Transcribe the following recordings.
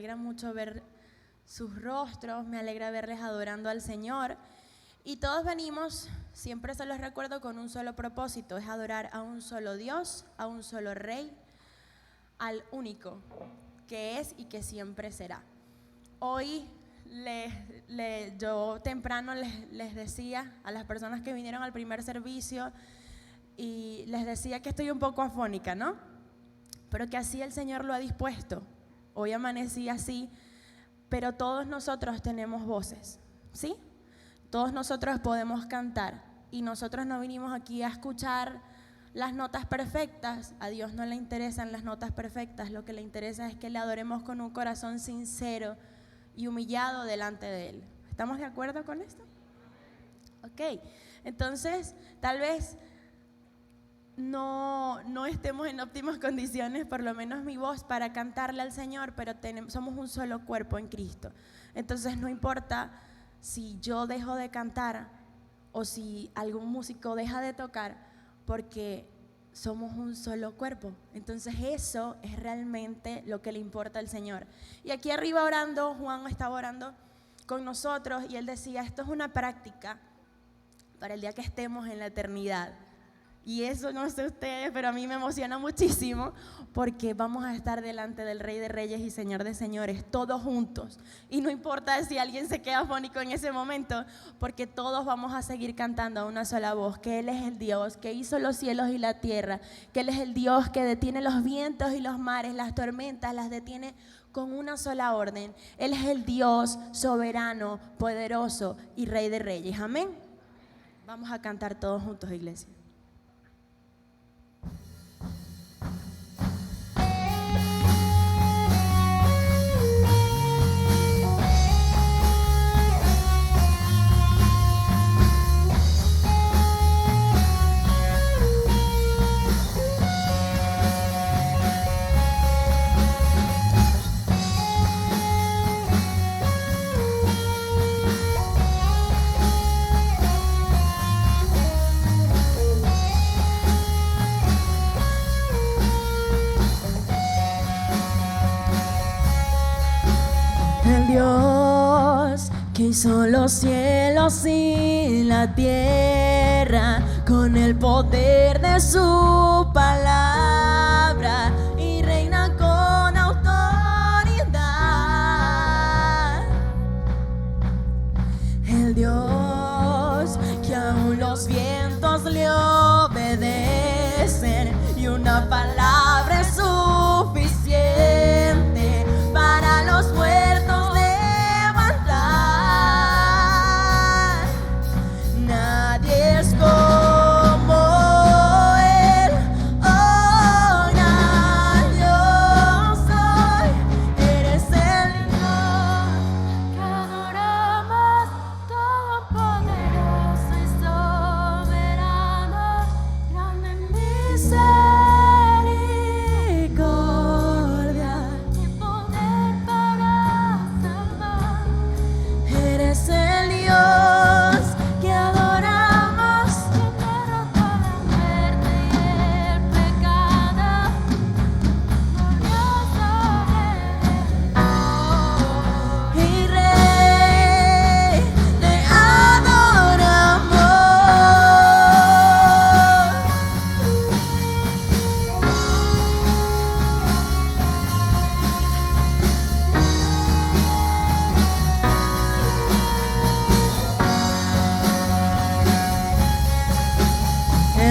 alegra mucho ver sus rostros, me alegra verles adorando al Señor. Y todos venimos, siempre se los recuerdo, con un solo propósito, es adorar a un solo Dios, a un solo Rey, al único que es y que siempre será. Hoy yo temprano les decía a las personas que vinieron al primer servicio y les decía que estoy un poco afónica, ¿no? Pero que así el Señor lo ha dispuesto. Hoy amanecí así, pero todos nosotros tenemos voces, ¿sí? Todos nosotros podemos cantar y nosotros no vinimos aquí a escuchar las notas perfectas. A Dios no le interesan las notas perfectas, lo que le interesa es que le adoremos con un corazón sincero y humillado delante de Él. ¿Estamos de acuerdo con esto? Ok, entonces tal vez no estemos en óptimas condiciones, por lo menos mi voz, para cantarle al Señor, pero somos un solo cuerpo en Cristo. Entonces no importa si yo dejo de cantar o si algún músico deja de tocar, porque somos un solo cuerpo. Entonces eso es realmente lo que le importa al Señor. Y aquí arriba orando, Juan estaba orando con nosotros y él decía, esto es una práctica para el día que estemos en la eternidad. Y eso no sé ustedes, pero a mí me emociona muchísimo porque vamos a estar delante del Rey de Reyes y Señor de Señores, todos juntos. Y no importa si alguien se queda afónico en ese momento, porque todos vamos a seguir cantando a una sola voz, que Él es el Dios que hizo los cielos y la tierra, que Él es el Dios que detiene los vientos y los mares, las tormentas, las detiene con una sola orden. Él es el Dios soberano, poderoso y Rey de Reyes. Amén. Vamos a cantar todos juntos, iglesia. Dios que hizo los cielos y la tierra con el poder de su palabra y reina con autoridad. El Dios que aún los vientos le obedecen y una palabra es suficiente para los muertos.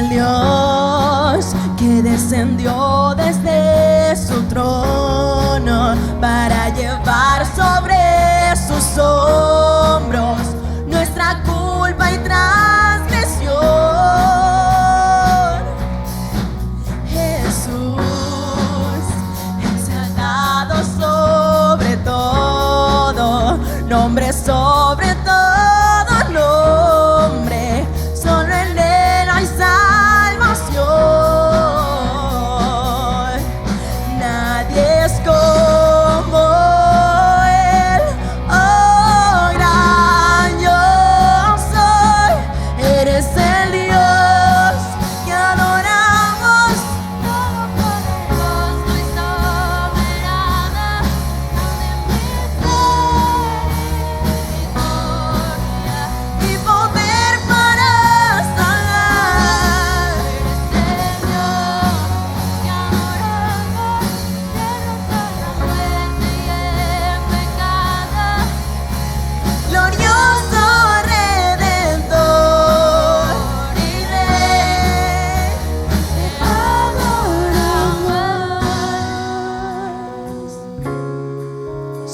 Dios que descendió desde su trono para llevar sobre sus hombros nuestra culpa y transgresión. Jesús exaltado sobre todo nombre, sobre todo nombre, solo en Él hay salvación. Nadie es como Él.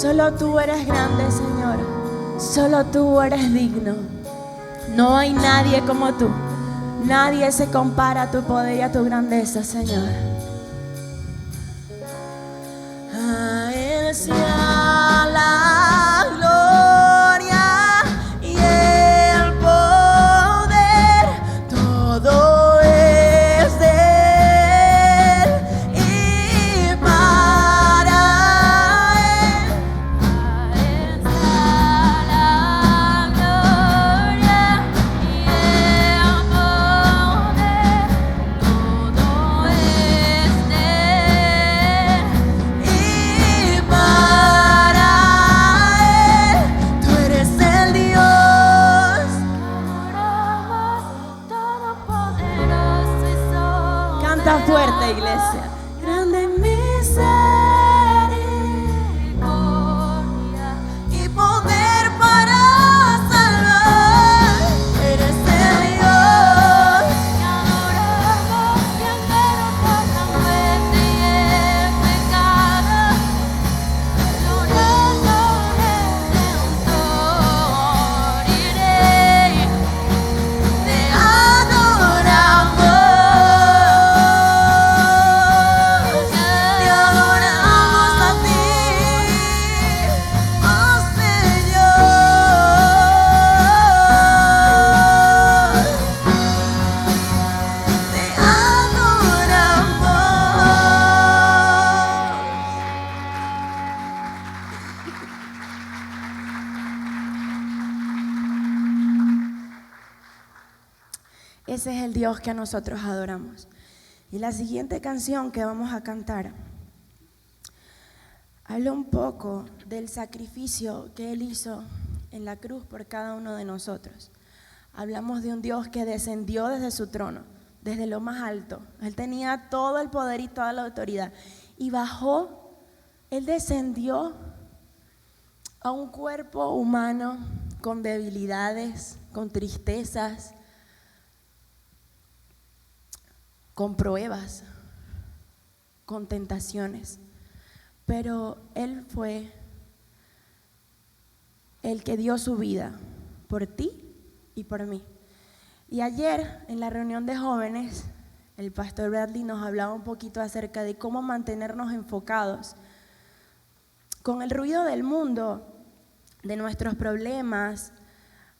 Solo tú eres grande, Señor. Solo tú eres digno. No hay nadie como tú. Nadie se compara a tu poder y a tu grandeza, Señor. A Él sea la gloria y el poder. Todo es de Él y para Él. A Él sea la gloria y el poder. Todo es de Él y para Él. Tú eres el Dios todopoderoso y soberano. Canta fuerte, iglesia. Grande en misericordia y poder para salvar. Eres el Dios que adoramos y entero por la muerte y el pecado. Glorioso Redentor y Rey, te adoramos a ti, oh Señor, te adoramos. Ese es el Dios que nosotros adoramos. Y la siguiente canción que vamos a cantar habla un poco del sacrificio que Él hizo en la cruz por cada uno de nosotros. Hablamos de un Dios que descendió desde su trono, desde lo más alto. Él tenía todo el poder y toda la autoridad. Y bajó, Él descendió a un cuerpo humano con debilidades, con tristezas, con pruebas, con tentaciones. Pero Él fue el que dio su vida por ti y por mí. Y ayer en la reunión de jóvenes, el pastor Bradley nos hablaba un poquito acerca de cómo mantenernos enfocados. Con el ruido del mundo, de nuestros problemas,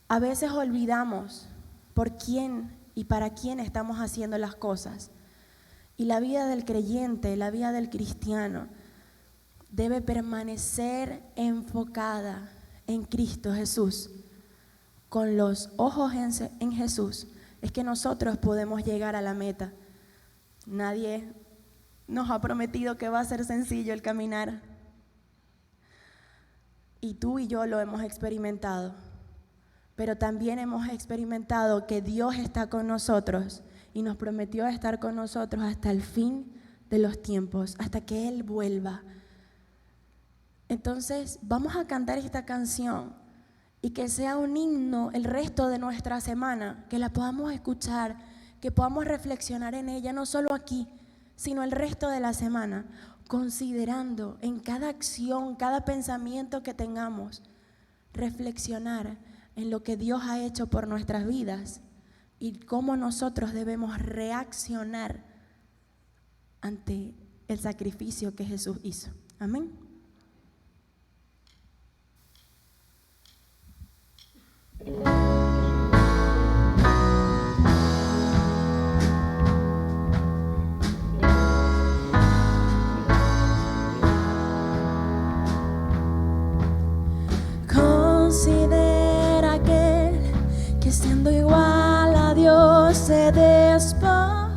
a veces olvidamos por quién y para quién estamos haciendo las cosas. Y la vida del creyente, la vida del cristiano, debe permanecer enfocada en Cristo Jesús. Con los ojos en Jesús es que nosotros podemos llegar a la meta. Nadie nos ha prometido que va a ser sencillo el caminar. Y tú y yo lo hemos experimentado. Pero también hemos experimentado que Dios está con nosotros y nos prometió estar con nosotros hasta el fin de los tiempos, hasta que Él vuelva. Entonces, vamos a cantar esta canción y que sea un himno el resto de nuestra semana, que la podamos escuchar, que podamos reflexionar en ella, no solo aquí, sino el resto de la semana, considerando en cada acción, cada pensamiento que tengamos, reflexionar en lo que Dios ha hecho por nuestras vidas y cómo nosotros debemos reaccionar ante el sacrificio que Jesús hizo. Amén. Considera aquel que siendo igual a Dios se despojó.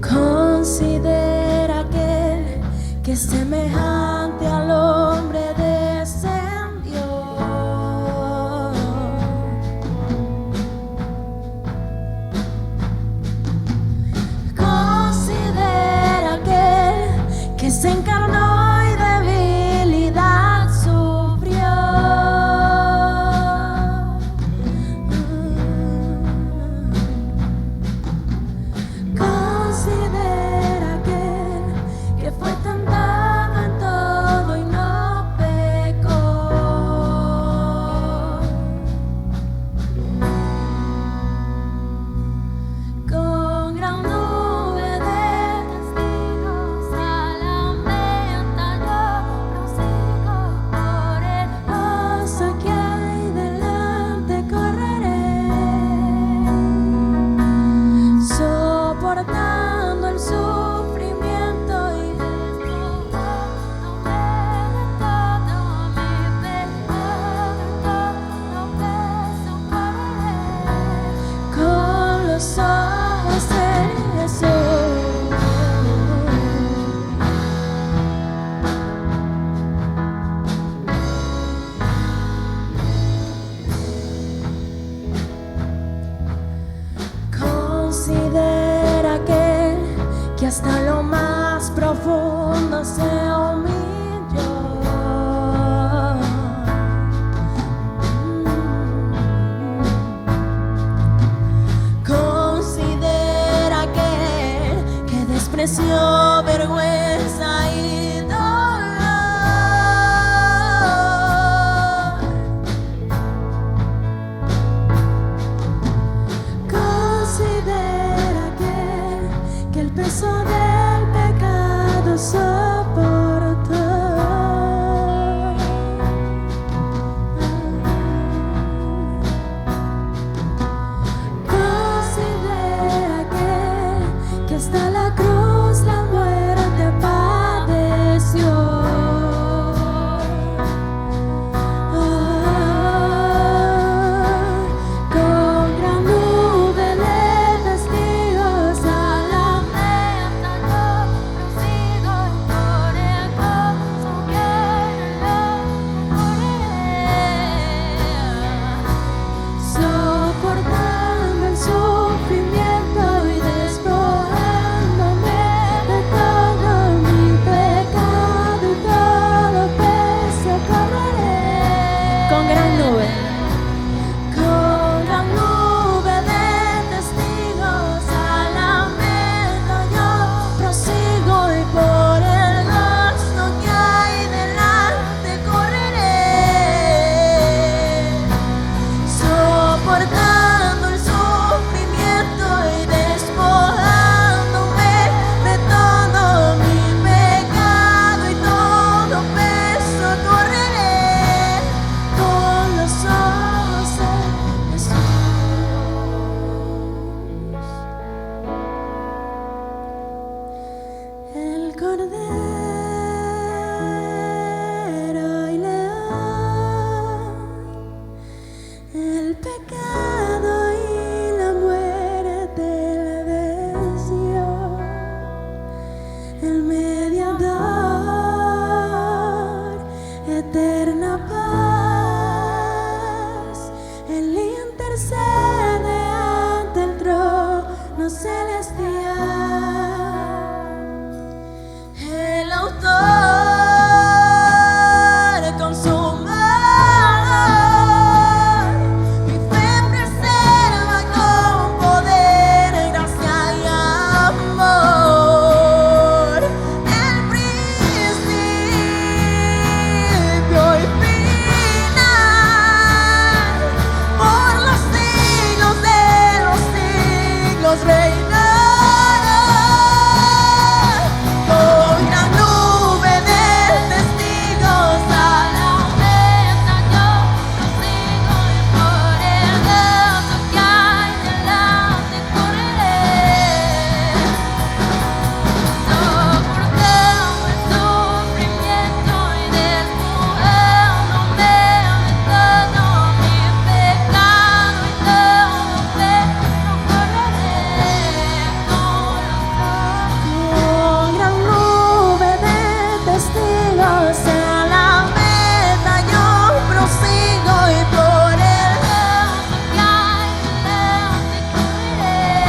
Considera aquel que semejante al hombre descendió. Considera aquel que se encarnó y debilidad sufrió. en Jesús. Considera que hasta lo más profundo se humilló. Considera que despreció vergüenza y dolor. Considera que el peso del pecado soportó. Considera que hasta la cruz la muerte padeció. Con gran nube de testigos a la meta yo prosigo y por el gozo que lo soportando el sufrimiento y despojándome de todo mi pecado y todo peso correré. Con gran nube de testigos a la meta yo prosigo y por el gozo que hay delante correré. Soportando el sufrimiento y despojándome de todo mi pecado y todo peso correré con los ojos en Jesús. El Cordero y León, el pecado y la muerte le venció. El mediador, eterna paz, Él intercede ante el trono celestial. El autor consumador, mi fe preserva con poder, gracia y amor. El principio y final, por los siglos de los siglos reinará. Con gran nube de testigos a la meta yo prosigo y por el gozo que hay delante correré. Soportando el sufrimiento y despojándome de todo mi pecado y todo peso correré con gran nube de testigos a la meta yo prosigo y por el gozo que hay delante correré.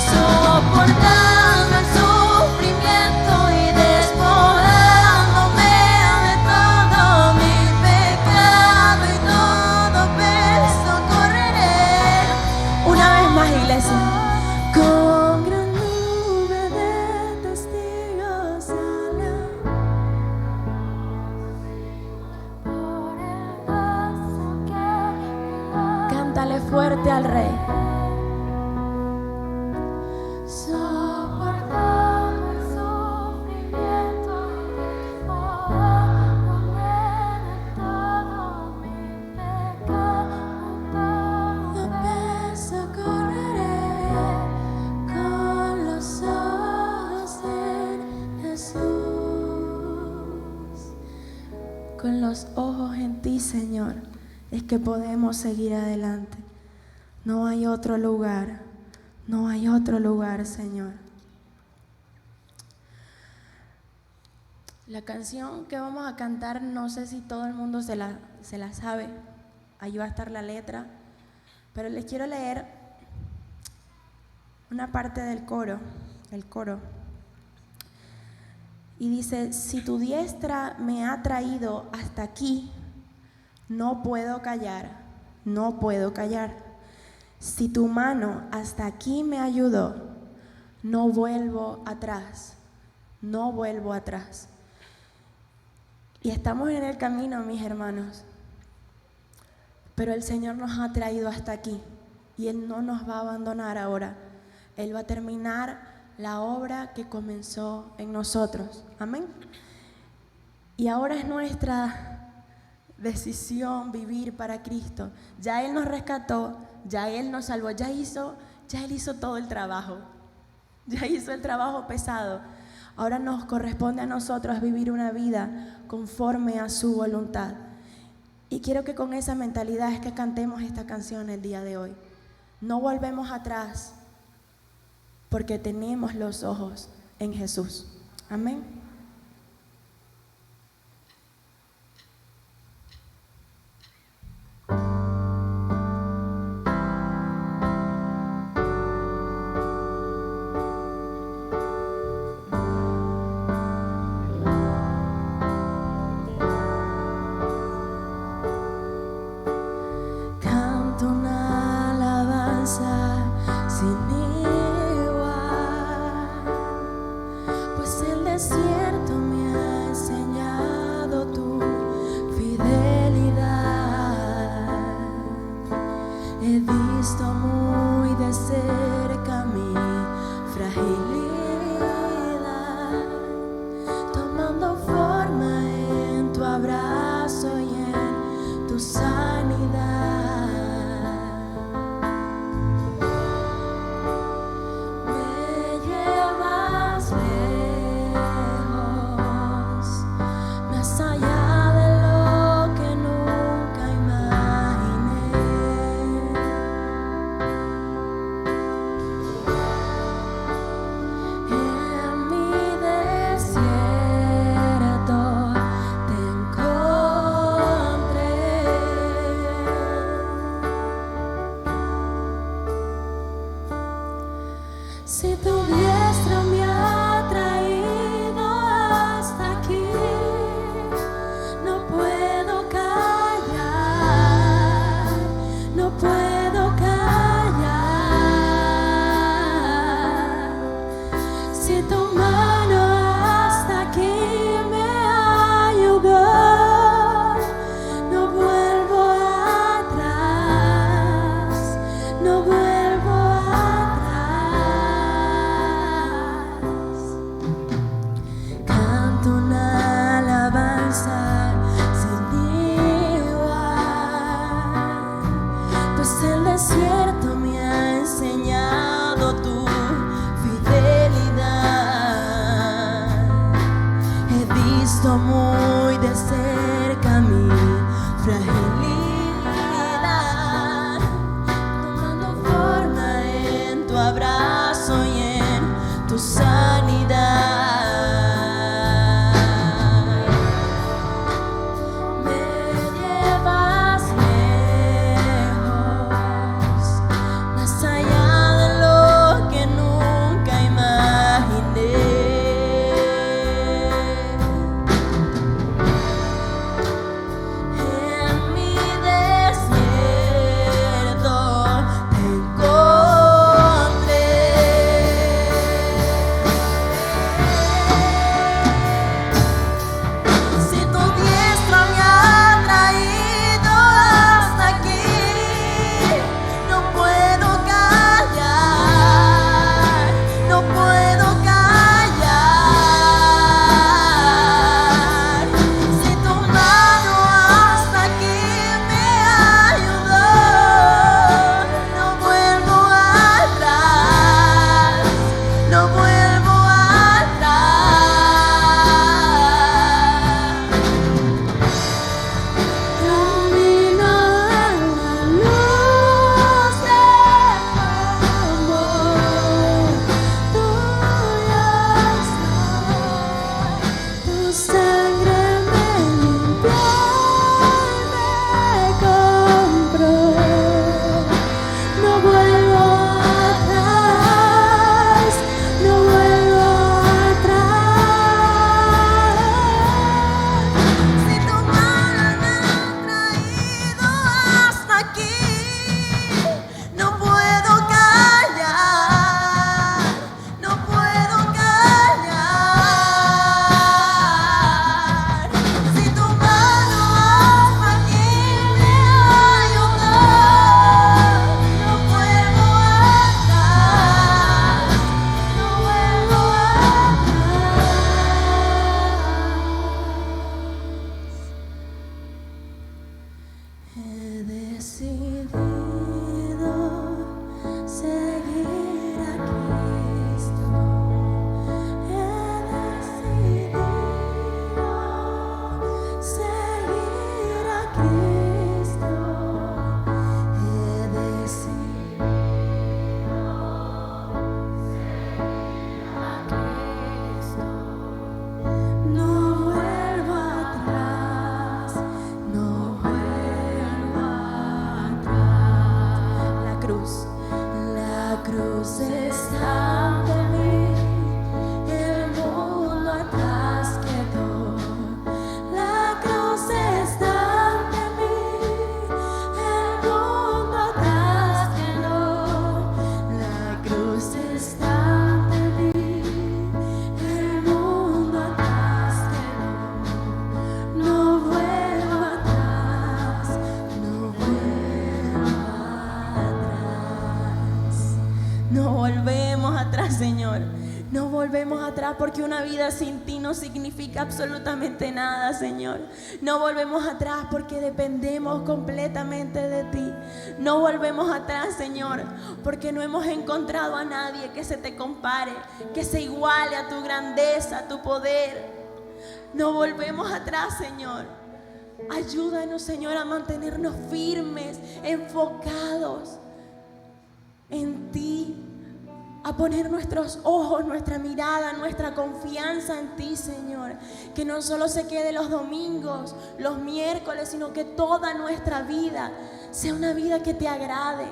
Soportando el sufrimiento y despojándome de todo mi pecado y todo peso correré. Una vez más, iglesia. Con gran nube de testigos a la por el gozo que cántale fuerte al Rey. Soportando el sufrimiento y despojándome de todo mi pecado, todo peso correré con los ojos en Jesús. Con los ojos en ti, Señor, es que podemos seguir adelante. No hay otro lugar, no hay otro lugar, Señor. La canción que vamos a cantar, no sé si todo el mundo se la sabe. Ahí va a estar la letra, pero les quiero leer una parte del coro, el coro. Y dice: si tu diestra me ha traído hasta aquí, no puedo callar, no puedo callar. Si tu mano hasta aquí me ayudó, no vuelvo atrás, no vuelvo atrás. Y estamos en el camino, mis hermanos, pero el Señor nos ha traído hasta aquí y Él no nos va a abandonar ahora. Él va a terminar la obra que comenzó en nosotros. Amén. Y ahora es nuestra decisión vivir para Cristo. Ya Él nos rescató, ya Él nos salvó, ya Él hizo todo el trabajo. Ya hizo el trabajo pesado. Ahora nos corresponde a nosotros vivir una vida conforme a su voluntad. Y quiero que con esa mentalidad es que cantemos esta canción el día de hoy. No volvemos atrás porque tenemos los ojos en Jesús. Amén. Encontré cruz está ante mí, el mundo atrás quedó. La cruz está ante mí, el mundo atrás quedó. La cruz está ante mí, el mundo atrás quedó. No vuelvo atrás, no vuelvo atrás. No volvemos atrás, Señor. No volvemos atrás, porque una vida sin ti no significa absolutamente nada, Señor. No volvemos atrás porque dependemos completamente de ti. No volvemos atrás, Señor, porque no hemos encontrado a nadie que se te compare, que se iguale a tu grandeza, a tu poder. No volvemos atrás, Señor. Ayúdanos, Señor, a mantenernos firmes, enfocados en ti, a poner nuestros ojos, nuestra mirada, nuestra confianza en ti, Señor. Que no solo se quede los domingos, los miércoles, sino que toda nuestra vida sea una vida que te agrade.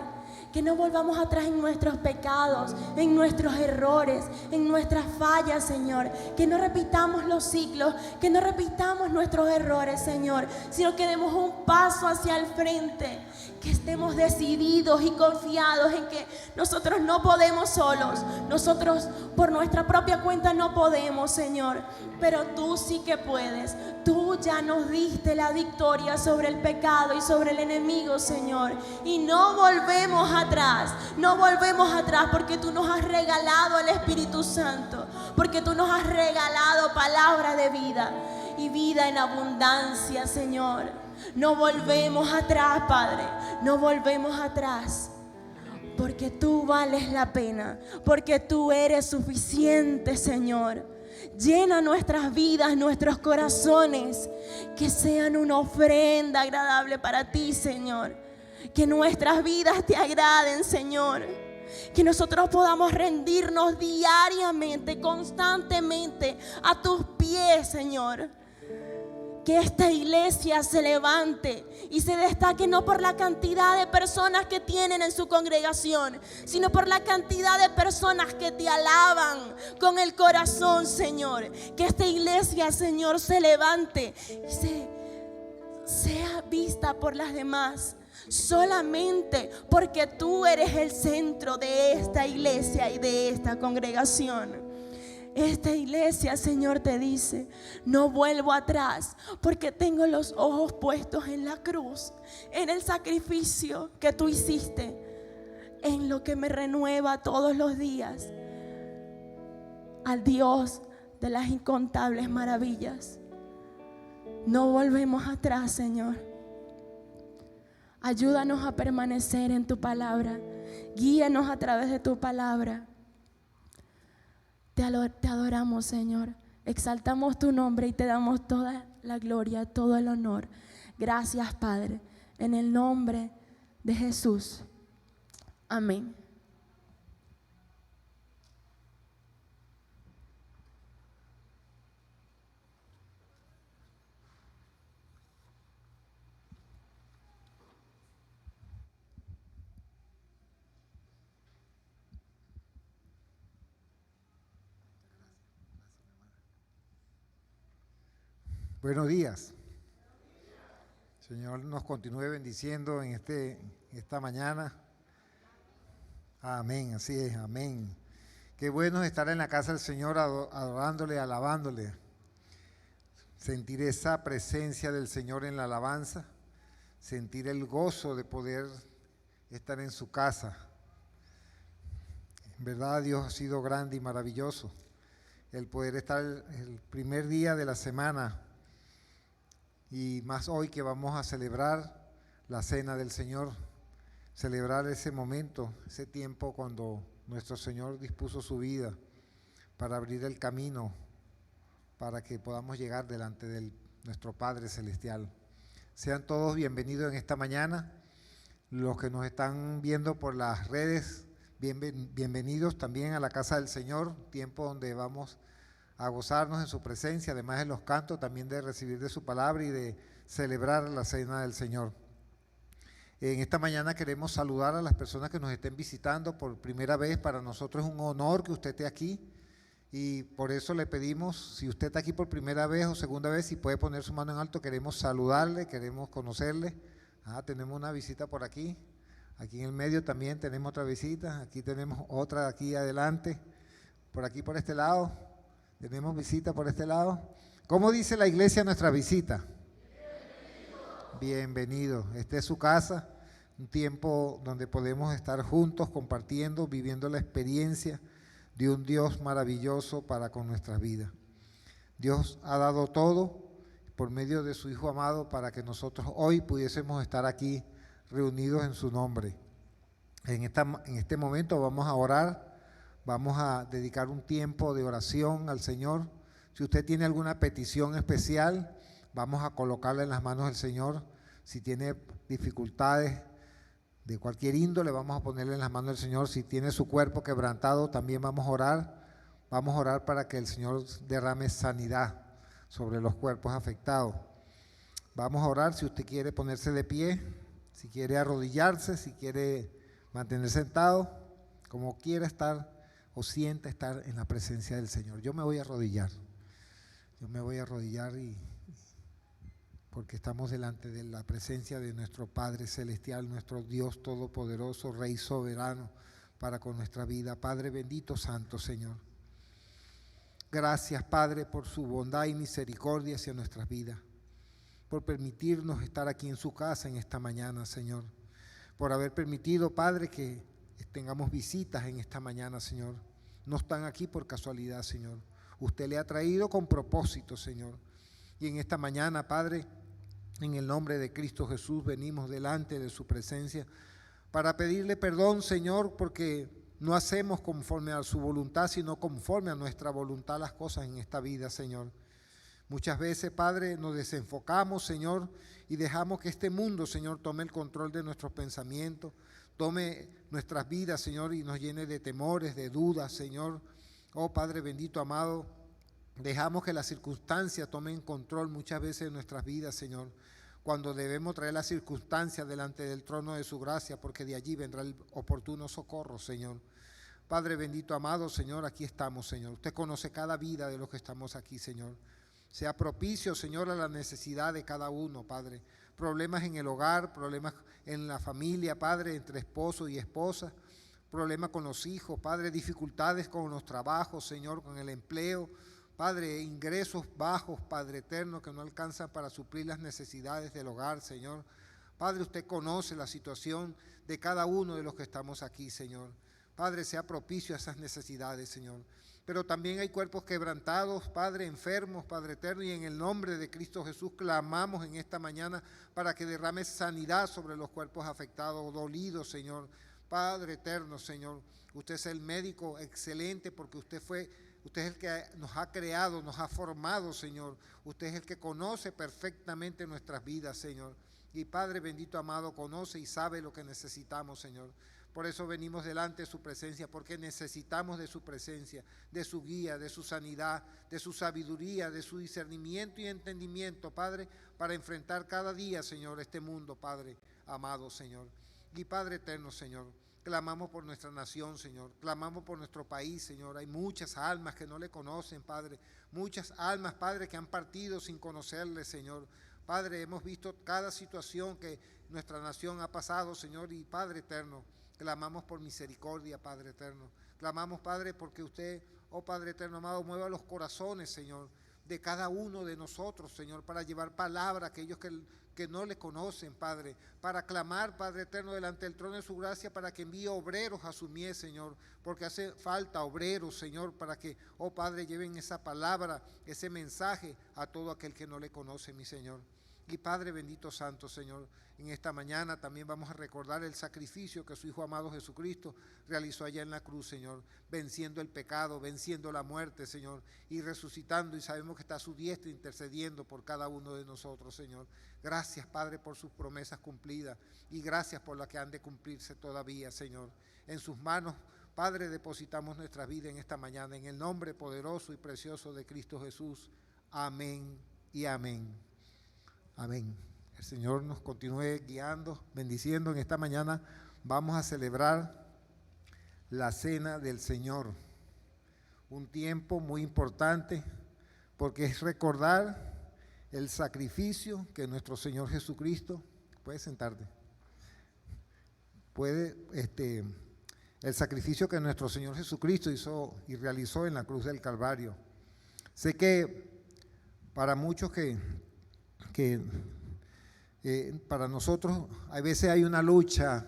Que no volvamos atrás en nuestros pecados, en nuestros errores, en nuestras fallas, Señor. Que no repitamos los ciclos, que no repitamos nuestros errores, Señor, sino que demos un paso hacia el frente. Que estemos decididos y confiados en que nosotros no podemos solos. Nosotros por nuestra propia cuenta no podemos, Señor. Pero tú sí que puedes. Tú ya nos diste la victoria sobre el pecado y sobre el enemigo, Señor. Y no volvemos atrás. No volvemos atrás, porque tú nos has regalado el Espíritu Santo. Porque tú nos has regalado palabra de vida y vida en abundancia, Señor. No volvemos atrás, Padre. No volvemos atrás. Porque tú vales la pena. Porque tú eres suficiente, Señor. Llena nuestras vidas, nuestros corazones, que sean una ofrenda agradable para ti, Señor. Que nuestras vidas te agraden, Señor. Que nosotros podamos rendirnos diariamente, constantemente a tus pies, Señor. Que esta iglesia se levante y se destaque no por la cantidad de personas que tienen en su congregación, sino por la cantidad de personas que te alaban con el corazón, Señor. Que esta iglesia, Señor, se levante y sea vista por las demás, solamente porque tú eres el centro de esta iglesia y de esta congregación. Esta iglesia, Señor, te dice: no vuelvo atrás, porque tengo los ojos puestos en la cruz, en el sacrificio que tú hiciste, en lo que me renueva todos los días, al Dios de las incontables maravillas. No volvemos atrás, Señor. Ayúdanos a permanecer en tu palabra. Guíanos a través de tu palabra. Te adoramos, Señor. Exaltamos tu nombre y te damos toda la gloria, todo el honor. Gracias, Padre, en el nombre de Jesús. Amén. Buenos días. Señor nos continúe bendiciendo en esta mañana. Amén, así es, amén. Qué bueno es estar en la casa del Señor adorándole, alabándole. Sentir esa presencia del Señor en la alabanza. Sentir el gozo de poder estar en su casa. En verdad, Dios ha sido grande y maravilloso. El poder estar el primer día de la semana, y más hoy que vamos a celebrar la cena del Señor, celebrar ese momento, ese tiempo cuando nuestro Señor dispuso su vida para abrir el camino para que podamos llegar delante de nuestro Padre Celestial. Sean todos bienvenidos en esta mañana. Los que nos están viendo por las redes, bienvenidos también a la casa del Señor, tiempo donde vamos a gozarnos en su presencia, además de los cantos, también de recibir de su palabra y de celebrar la cena del Señor. En esta mañana queremos saludar a las personas que nos estén visitando por primera vez. Para nosotros es un honor que usted esté aquí y por eso le pedimos, si usted está aquí por primera vez o segunda vez, si puede poner su mano en alto, queremos saludarle, queremos conocerle. Tenemos una visita por aquí. Aquí en el medio también tenemos otra visita. Aquí tenemos otra aquí adelante. Por aquí, por este lado. Tenemos visita por este lado. ¿Cómo dice la iglesia nuestra visita? Bienvenido. Esta es su casa. Un tiempo donde podemos estar juntos, compartiendo, viviendo la experiencia de un Dios maravilloso para con nuestras vidas. Dios ha dado todo por medio de su Hijo amado para que nosotros hoy pudiésemos estar aquí reunidos en su nombre. En este momento vamos a orar, vamos a dedicar un tiempo de oración al Señor. Si usted tiene alguna petición especial, vamos a colocarla en las manos del Señor. Si tiene dificultades de cualquier índole, vamos a ponerle en las manos del Señor. Si tiene su cuerpo quebrantado, también vamos a orar. Vamos a orar para que el Señor derrame sanidad sobre los cuerpos afectados. Vamos a orar si usted quiere ponerse de pie, si quiere arrodillarse, si quiere mantenerse sentado, como quiera estar o sienta estar en la presencia del Señor. Yo me voy a arrodillar. Porque estamos delante de la presencia de nuestro Padre Celestial, nuestro Dios Todopoderoso, Rey Soberano, para con nuestra vida. Padre bendito, santo Señor. Gracias, Padre, por su bondad y misericordia hacia nuestras vidas, por permitirnos estar aquí en su casa en esta mañana, Señor, por haber permitido, Padre, que tengamos visitas en esta mañana, Señor. No están aquí por casualidad, Señor. Usted le ha traído con propósito, Señor. Y en esta mañana, Padre, en el nombre de Cristo Jesús, venimos delante de su presencia para pedirle perdón, Señor, porque no hacemos conforme a su voluntad, sino conforme a nuestra voluntad las cosas en esta vida, Señor. Muchas veces, Padre, nos desenfocamos, Señor, y dejamos que este mundo, Señor, tome el control de nuestros pensamientos, tome nuestras vidas, Señor, y nos llene de temores, de dudas, Señor. Oh, Padre bendito, amado, dejamos que las circunstancias tomen control muchas veces de nuestras vidas, Señor, cuando debemos traer las circunstancias delante del trono de su gracia, porque de allí vendrá el oportuno socorro, Señor. Padre bendito, amado, Señor, aquí estamos, Señor. Usted conoce cada vida de los que estamos aquí, Señor. Sea propicio, Señor, a la necesidad de cada uno, Padre. Problemas en el hogar, problemas en la familia, Padre, entre esposo y esposa, problemas con los hijos, Padre, dificultades con los trabajos, Señor, con el empleo, Padre, ingresos bajos, Padre eterno, que no alcanzan para suplir las necesidades del hogar, Señor. Padre, usted conoce la situación de cada uno de los que estamos aquí, Señor. Padre, sea propicio a esas necesidades, Señor. Pero también hay cuerpos quebrantados, Padre, enfermos, Padre eterno, y en el nombre de Cristo Jesús clamamos en esta mañana para que derrame sanidad sobre los cuerpos afectados, dolidos, Señor. Padre eterno, Señor, usted es el médico excelente porque usted es el que nos ha creado, nos ha formado, Señor. Usted es el que conoce perfectamente nuestras vidas, Señor. Y Padre bendito, amado, conoce y sabe lo que necesitamos, Señor. Por eso venimos delante de su presencia, porque necesitamos de su presencia, de su guía, de su sanidad, de su sabiduría, de su discernimiento y entendimiento, Padre, para enfrentar cada día, Señor, este mundo, Padre, amado, Señor. Y Padre eterno, Señor, clamamos por nuestra nación, Señor. Clamamos por nuestro país, Señor. Hay muchas almas que no le conocen, Padre. Muchas almas, Padre, que han partido sin conocerle, Señor. Padre, hemos visto cada situación que nuestra nación ha pasado, Señor. Y Padre eterno, clamamos por misericordia, Padre eterno. Clamamos, Padre, porque usted, oh Padre eterno amado, mueva los corazones, Señor, de cada uno de nosotros, Señor, para llevar palabra a aquellos que no le conocen, Padre, para clamar, Padre eterno, delante del trono de su gracia, para que envíe obreros a su mies, Señor, porque hace falta obreros, Señor, para que, oh Padre, lleven esa palabra, ese mensaje a todo aquel que no le conoce, mi Señor. Y Padre bendito santo, Señor, en esta mañana también vamos a recordar el sacrificio que su Hijo amado Jesucristo realizó allá en la cruz, Señor, venciendo el pecado, venciendo la muerte, Señor, y resucitando, y sabemos que está a su diestra intercediendo por cada uno de nosotros, Señor. Gracias, Padre, por sus promesas cumplidas, y gracias por las que han de cumplirse todavía, Señor. En sus manos, Padre, depositamos nuestra vida en esta mañana, en el nombre poderoso y precioso de Cristo Jesús. Amén y amén. Amén. el Señor nos continúe guiando, bendiciendo. En esta mañana vamos a celebrar la Cena del Señor, un tiempo muy importante porque es recordar el sacrificio que nuestro Señor Jesucristo, puedes sentarte, el sacrificio que nuestro Señor Jesucristo hizo y realizó en la cruz del Calvario. Sé que para muchos para nosotros a veces hay una lucha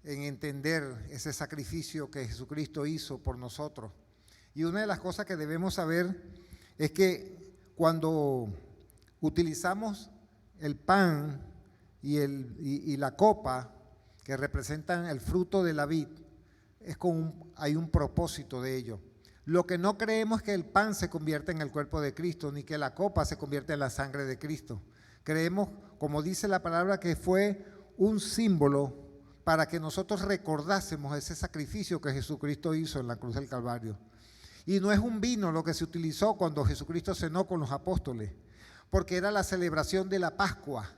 en entender ese sacrificio que Jesucristo hizo por nosotros. Y una de las cosas que debemos saber es que cuando utilizamos el pan y la copa que representan el fruto de la vid, hay un propósito de ello. Lo que no creemos es que el pan se convierta en el cuerpo de Cristo, ni que la copa se convierta en la sangre de Cristo. Creemos, como dice la palabra, que fue un símbolo para que nosotros recordásemos ese sacrificio que Jesucristo hizo en la cruz del Calvario. Y no es un vino lo que se utilizó cuando Jesucristo cenó con los apóstoles, porque era la celebración de la Pascua.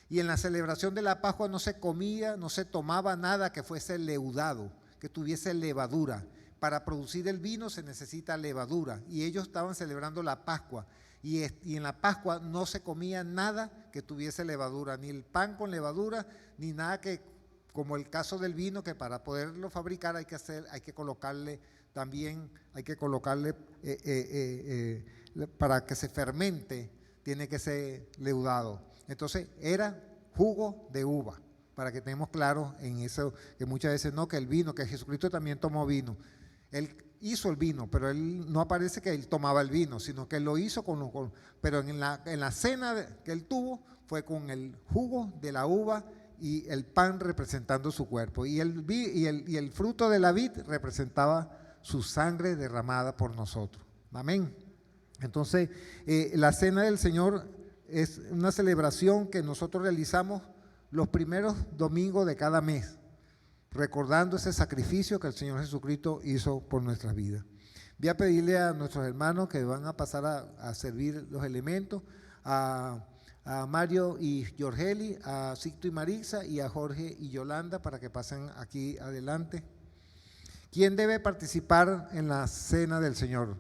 Y en la celebración de la Pascua no se comía, no se tomaba nada que fuese leudado, que tuviese levadura. Para producir el vino se necesita levadura. Y ellos estaban celebrando la Pascua. Y en la Pascua no se comía nada que tuviese levadura, ni el pan con levadura, ni nada como el caso del vino, que para poderlo fabricar hay que colocarle para que se fermente, tiene que ser leudado. Entonces era jugo de uva, para que tengamos claro en eso, que muchas veces no, que el vino, que Jesucristo también tomó vino. Él hizo el vino, pero él no aparece que él tomaba el vino, sino que él lo hizo pero en la cena que él tuvo fue con el jugo de la uva y el pan representando su cuerpo. Y el fruto de la vid representaba su sangre derramada por nosotros. Amén. Entonces, la Cena del Señor es una celebración que nosotros realizamos los primeros domingos de cada mes, recordando ese sacrificio que el Señor Jesucristo hizo por nuestras vidas. Voy a pedirle a nuestros hermanos que van a pasar a servir los elementos, a Mario y Yorgeli, a Sixto y Marisa, y a Jorge y Yolanda, para que pasen aquí adelante. ¿Quién debe participar en la Cena del Señor?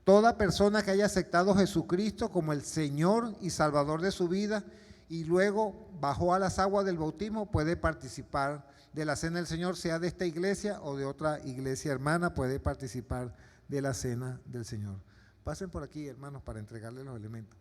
Toda persona que haya aceptado a Jesucristo como el Señor y Salvador de su vida y luego bajó a las aguas del bautismo puede participar de la Cena del Señor, sea de esta iglesia o de otra iglesia hermana, puede participar de la Cena del Señor. Pasen por aquí, hermanos, para entregarles los elementos.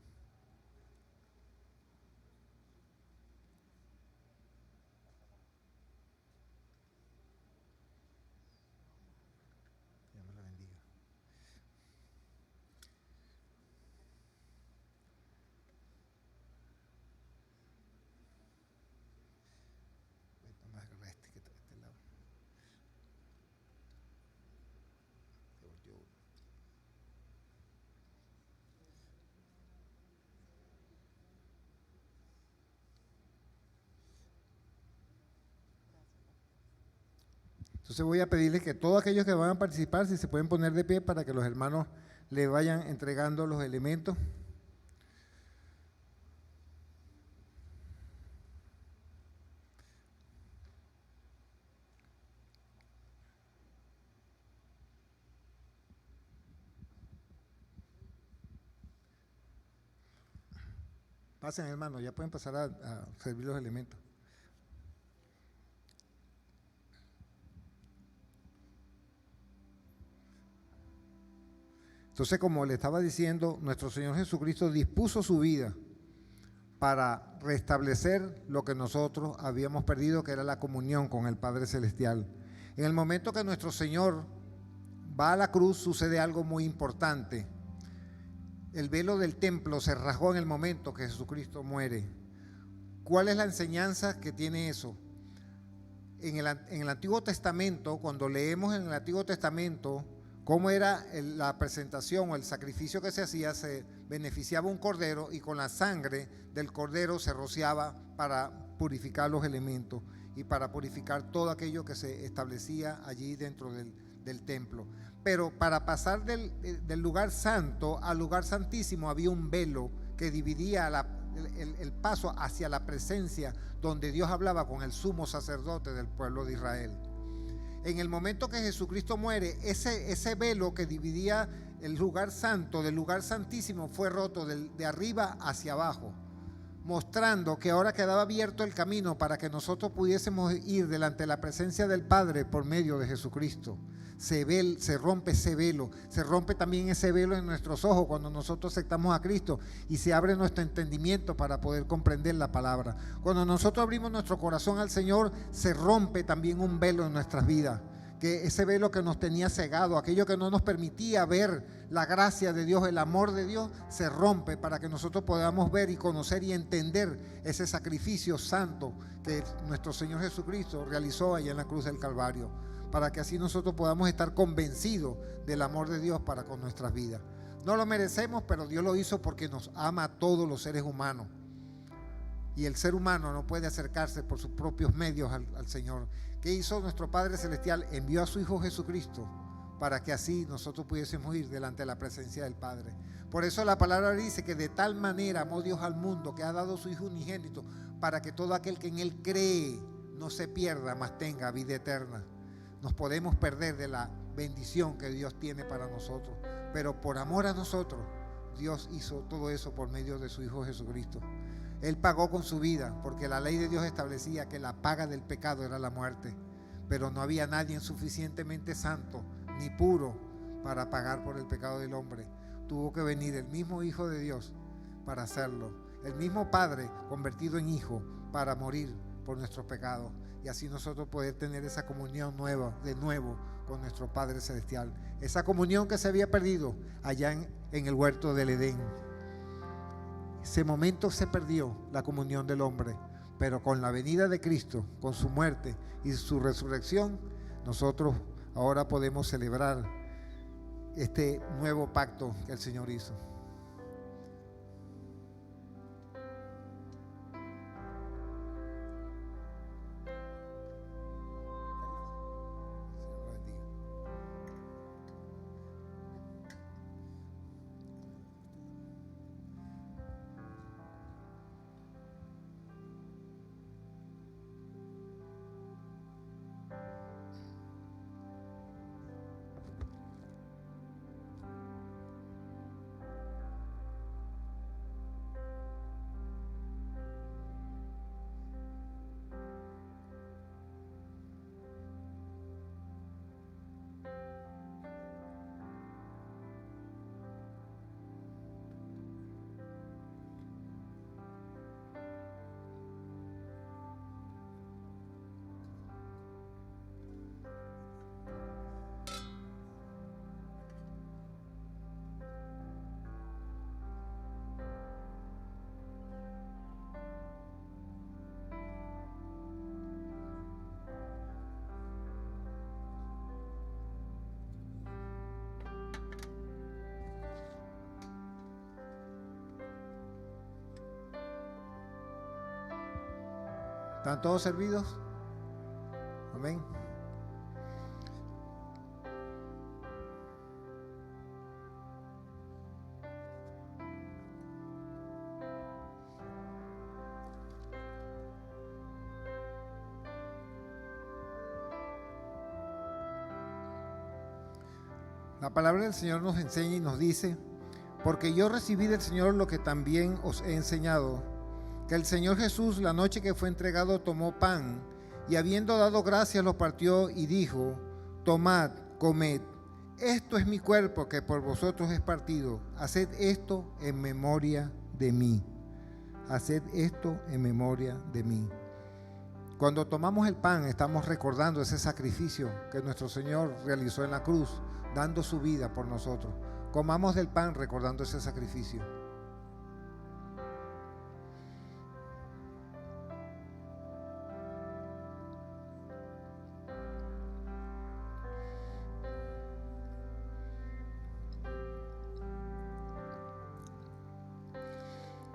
Entonces voy a pedirles que todos aquellos que van a participar, si se pueden poner de pie para que los hermanos le vayan entregando los elementos. Pasen, hermanos, ya pueden pasar a servir los elementos. Entonces, como le estaba diciendo, nuestro Señor Jesucristo dispuso su vida para restablecer lo que nosotros habíamos perdido, que era la comunión con el Padre Celestial. En el momento que nuestro Señor va a la cruz, sucede algo muy importante. El velo del templo se rasgó en el momento que Jesucristo muere. ¿Cuál es la enseñanza que tiene eso? En el Antiguo Testamento, cuando leemos en el Antiguo Testamento cómo era la presentación o el sacrificio que se hacía, se beneficiaba un cordero y con la sangre del cordero se rociaba para purificar los elementos y para purificar todo aquello que se establecía allí dentro del templo. Pero para pasar del lugar santo al lugar santísimo había un velo que dividía el paso hacia la presencia donde Dios hablaba con el sumo sacerdote del pueblo de Israel. En el momento que Jesucristo muere, ese velo que dividía el lugar santo del lugar santísimo fue roto de arriba hacia abajo, mostrando que ahora quedaba abierto el camino para que nosotros pudiésemos ir delante de la presencia del Padre por medio de Jesucristo. Se rompe ese velo, se rompe también ese velo en nuestros ojos cuando nosotros aceptamos a Cristo y se abre nuestro entendimiento para poder comprender la palabra. Cuando nosotros abrimos nuestro corazón al Señor, se rompe también un velo en nuestras vidas, que ese velo que nos tenía cegado, aquello que no nos permitía ver la gracia de Dios, el amor de Dios, se rompe para que nosotros podamos ver y conocer y entender ese sacrificio santo que nuestro Señor Jesucristo realizó allá en la cruz del Calvario, para que así nosotros podamos estar convencidos del amor de Dios para con nuestras vidas. No lo merecemos, pero Dios lo hizo porque nos ama a todos los seres humanos. Y el ser humano no puede acercarse por sus propios medios al Señor. ¿Qué hizo nuestro Padre Celestial? Envió a su Hijo Jesucristo para que así nosotros pudiésemos ir delante de la presencia del Padre. Por eso la palabra dice que de tal manera amó Dios al mundo que ha dado su Hijo unigénito para que todo aquel que en Él cree no se pierda, mas tenga vida eterna. Nos podemos perder de la bendición que Dios tiene para nosotros, pero por amor a nosotros, Dios hizo todo eso por medio de su Hijo Jesucristo. Él pagó con su vida, porque la ley de Dios establecía que la paga del pecado era la muerte, pero no había nadie suficientemente santo ni puro para pagar por el pecado del hombre. Tuvo que venir el mismo Hijo de Dios para hacerlo, el mismo Padre convertido en Hijo para morir por nuestros pecados, y así nosotros poder tener esa comunión nueva, de nuevo, con nuestro Padre Celestial. Esa comunión que se había perdido allá en el huerto del Edén. Ese momento se perdió la comunión del hombre, pero con la venida de Cristo, con su muerte y su resurrección, nosotros ahora podemos celebrar este nuevo pacto que el Señor hizo. ¿Están todos servidos? Amén. La palabra del Señor nos enseña y nos dice: porque yo recibí del Señor lo que también os he enseñado, que el Señor Jesús, la noche que fue entregado, tomó pan y habiendo dado gracias lo partió y dijo: tomad, comed, esto es mi cuerpo que por vosotros es partido, haced esto en memoria de mí. Haced esto en memoria de mí. Cuando tomamos el pan, estamos recordando ese sacrificio que nuestro Señor realizó en la cruz, dando su vida por nosotros. Comamos del pan recordando ese sacrificio.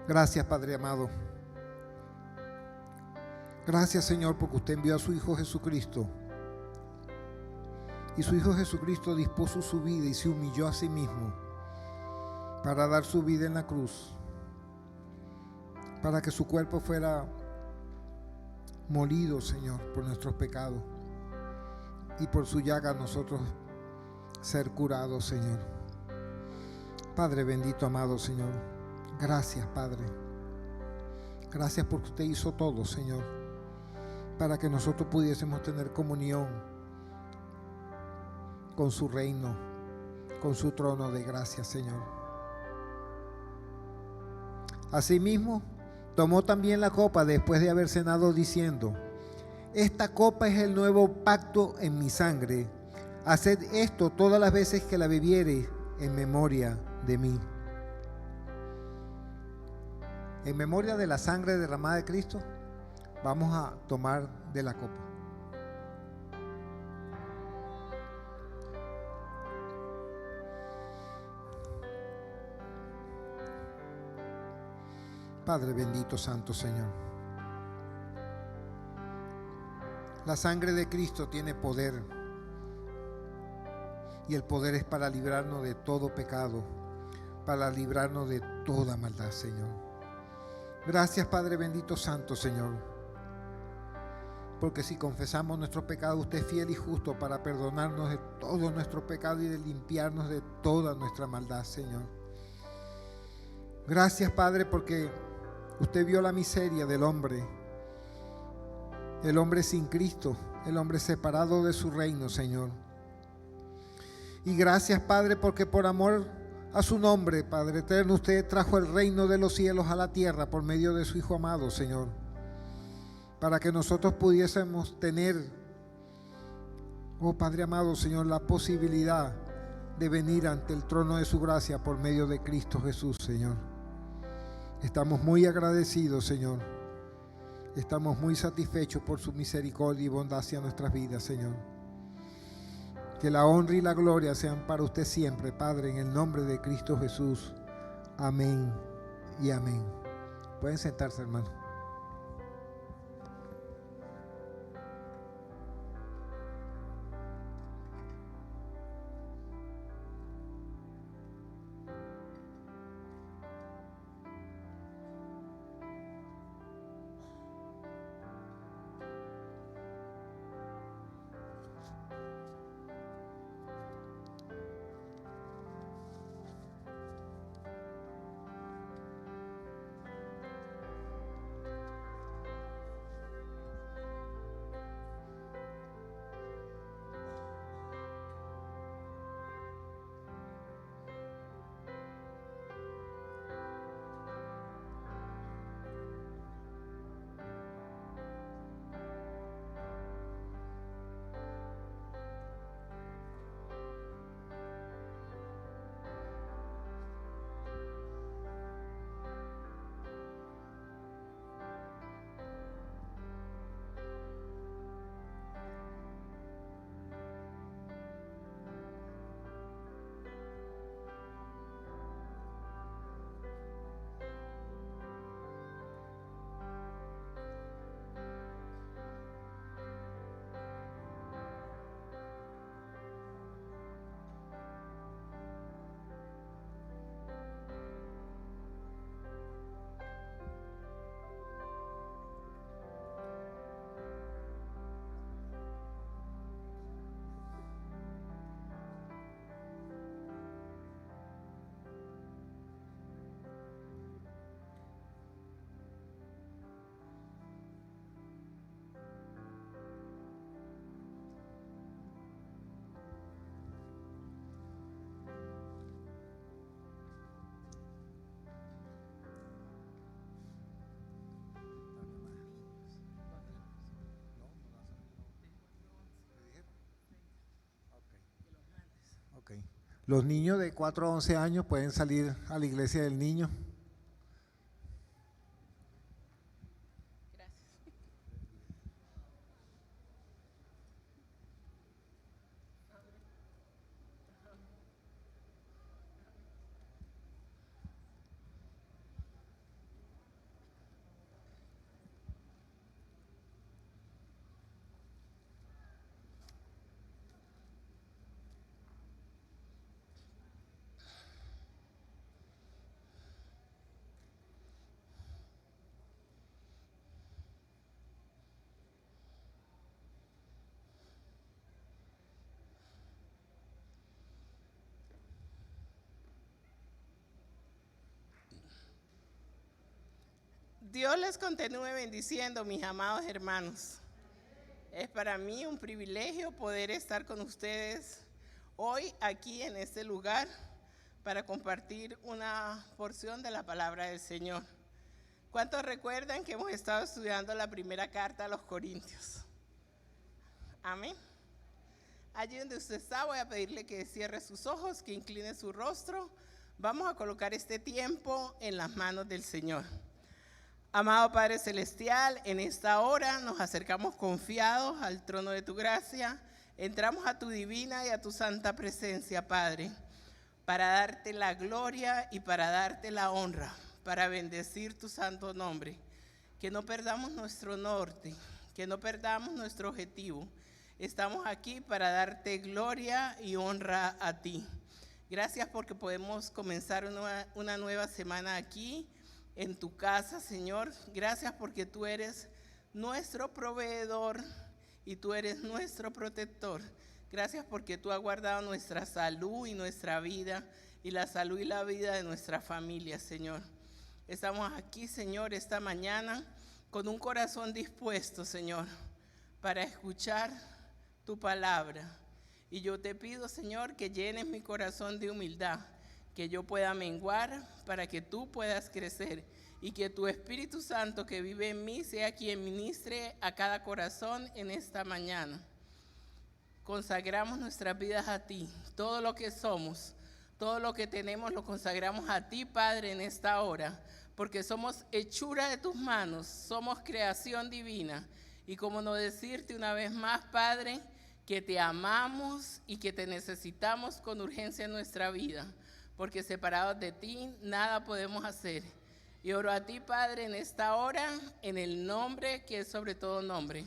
Gracias, Padre amado. Gracias, Señor, porque usted envió a su Hijo Jesucristo. Y su Hijo Jesucristo dispuso su vida y se humilló a sí mismo para dar su vida en la cruz. para que su cuerpo fuera molido, Señor, por nuestros pecados, y por su llaga nosotros ser curados, Señor. Padre bendito, amado Señor, gracias, Padre. Gracias porque usted hizo todo, Señor, para que nosotros pudiésemos tener comunión con su reino, con su trono de gracia, Señor. Asimismo, tomó también la copa después de haber cenado, diciendo: esta copa es el nuevo pacto en mi sangre. Haced esto todas las veces que la bebiere en memoria de mí. En memoria de la sangre derramada de Cristo, vamos a tomar de la copa. Padre bendito, santo Señor, la sangre de Cristo tiene poder, y el poder es para librarnos de todo pecado, para librarnos de toda maldad, Señor. Gracias, Padre bendito, santo Señor, porque si confesamos nuestros pecados, usted es fiel y justo para perdonarnos de todo nuestro pecado y de limpiarnos de toda nuestra maldad, Señor. Gracias, Padre, porque usted vio la miseria del hombre, el hombre sin Cristo, el hombre separado de su reino, Señor. Y gracias, Padre, porque por amor a su nombre, Padre eterno, usted trajo el reino de los cielos a la tierra por medio de su Hijo amado, Señor, para que nosotros pudiésemos tener, oh Padre amado, Señor, la posibilidad de venir ante el trono de su gracia por medio de Cristo Jesús, Señor. Estamos muy agradecidos, Señor. Estamos muy satisfechos por su misericordia y bondad hacia nuestras vidas, Señor. Que la honra y la gloria sean para usted siempre, Padre, en el nombre de Cristo Jesús. Amén y amén. Pueden sentarse, hermano. Okay. Los niños de 4 a 11 años pueden salir a la iglesia del niño. Dios les continúe bendiciendo, mis amados hermanos. Es para mí un privilegio poder estar con ustedes hoy aquí en este lugar para compartir una porción de la palabra del Señor. ¿Cuántos recuerdan que hemos estado estudiando la primera carta a los Corintios? Amén. Allí donde usted está, voy a pedirle que cierre sus ojos, que incline su rostro. Vamos a colocar este tiempo en las manos del Señor. Amado Padre Celestial, en esta hora nos acercamos confiados al trono de tu gracia. Entramos a tu divina y a tu santa presencia, Padre, para darte la gloria y para darte la honra, para bendecir tu santo nombre. Que no perdamos nuestro norte, que no perdamos nuestro objetivo. Estamos aquí para darte gloria y honra a ti. Gracias porque podemos comenzar una nueva semana aquí en tu casa, Señor. Gracias porque tú eres nuestro proveedor y tú eres nuestro protector. Gracias porque tú has guardado nuestra salud y nuestra vida y la salud y la vida de nuestra familia, Señor. Estamos aquí, Señor, esta mañana con un corazón dispuesto, Señor, para escuchar tu palabra. Y yo te pido, Señor, que llenes mi corazón de humildad, que yo pueda menguar para que tú puedas crecer y que tu Espíritu Santo que vive en mí sea quien ministre a cada corazón en esta mañana. Consagramos nuestras vidas a ti, todo lo que somos, todo lo que tenemos lo consagramos a ti, Padre, en esta hora, porque somos hechura de tus manos, somos creación divina. Y como no decirte una vez más, Padre, que te amamos y que te necesitamos con urgencia en nuestra vida, porque separados de ti nada podemos hacer. Y oro a ti, Padre, en esta hora, en el nombre que es sobre todo nombre,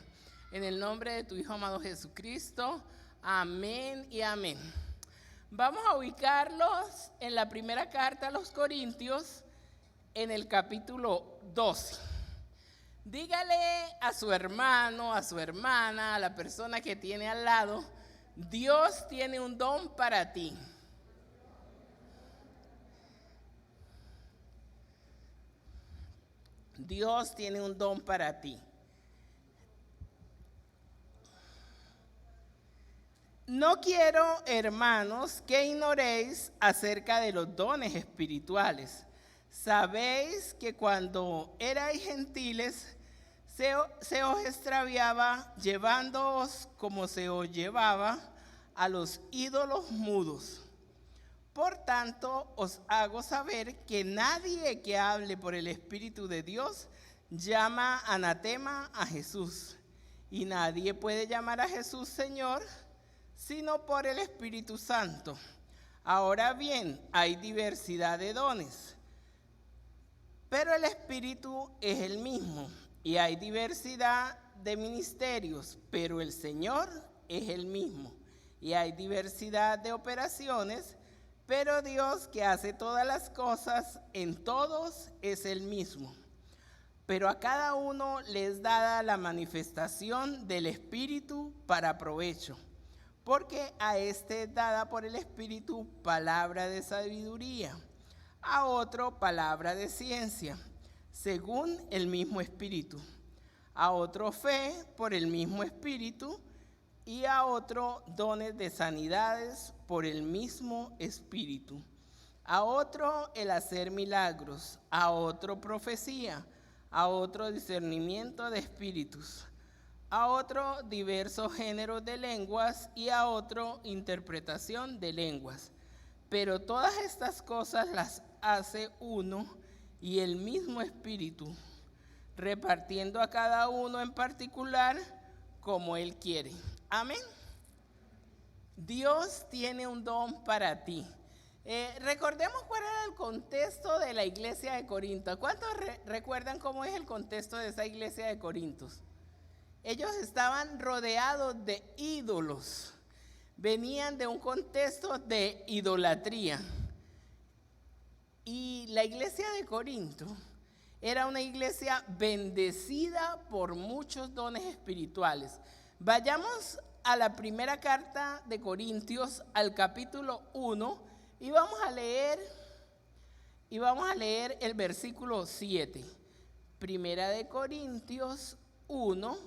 en el nombre de tu Hijo amado Jesucristo. Amén y amén. Vamos a ubicarlos en la primera carta a los Corintios, en el capítulo 12. Dígale a su hermano, a su hermana, a la persona que tiene al lado, Dios tiene un don para ti. Dios tiene un don para ti. No quiero, hermanos, que ignoréis acerca de los dones espirituales. Sabéis que cuando erais gentiles, se os extraviaba llevándoos como se os llevaba a los ídolos mudos. Por tanto, os hago saber que nadie que hable por el Espíritu de Dios llama anatema a Jesús. Y nadie puede llamar a Jesús Señor, sino por el Espíritu Santo. Ahora bien, hay diversidad de dones, pero el Espíritu es el mismo. Y hay diversidad de ministerios, pero el Señor es el mismo. Y hay diversidad de operaciones, pero Dios que hace todas las cosas en todos es el mismo. Pero a cada uno le es dada la manifestación del Espíritu para provecho, porque a este es dada por el Espíritu palabra de sabiduría, a otro palabra de ciencia, según el mismo Espíritu, a otro fe por el mismo Espíritu, y a otro dones de sanidades por el mismo Espíritu, a otro el hacer milagros, a otro profecía, a otro discernimiento de espíritus, a otro diversos géneros de lenguas y a otro interpretación de lenguas. Pero todas estas cosas las hace uno y el mismo Espíritu, repartiendo a cada uno en particular como Él quiere. Amén. Dios tiene un don para ti. Recordemos cuál era el contexto de la iglesia de Corinto. ¿Cuántos recuerdan cómo es el contexto de esa iglesia de Corintios? Ellos estaban rodeados de ídolos. Venían de un contexto de idolatría. Y la iglesia de Corinto era una iglesia bendecida por muchos dones espirituales. Vayamos a la primera carta de Corintios, al capítulo 1, y vamos a leer el versículo 7. Primera de Corintios 1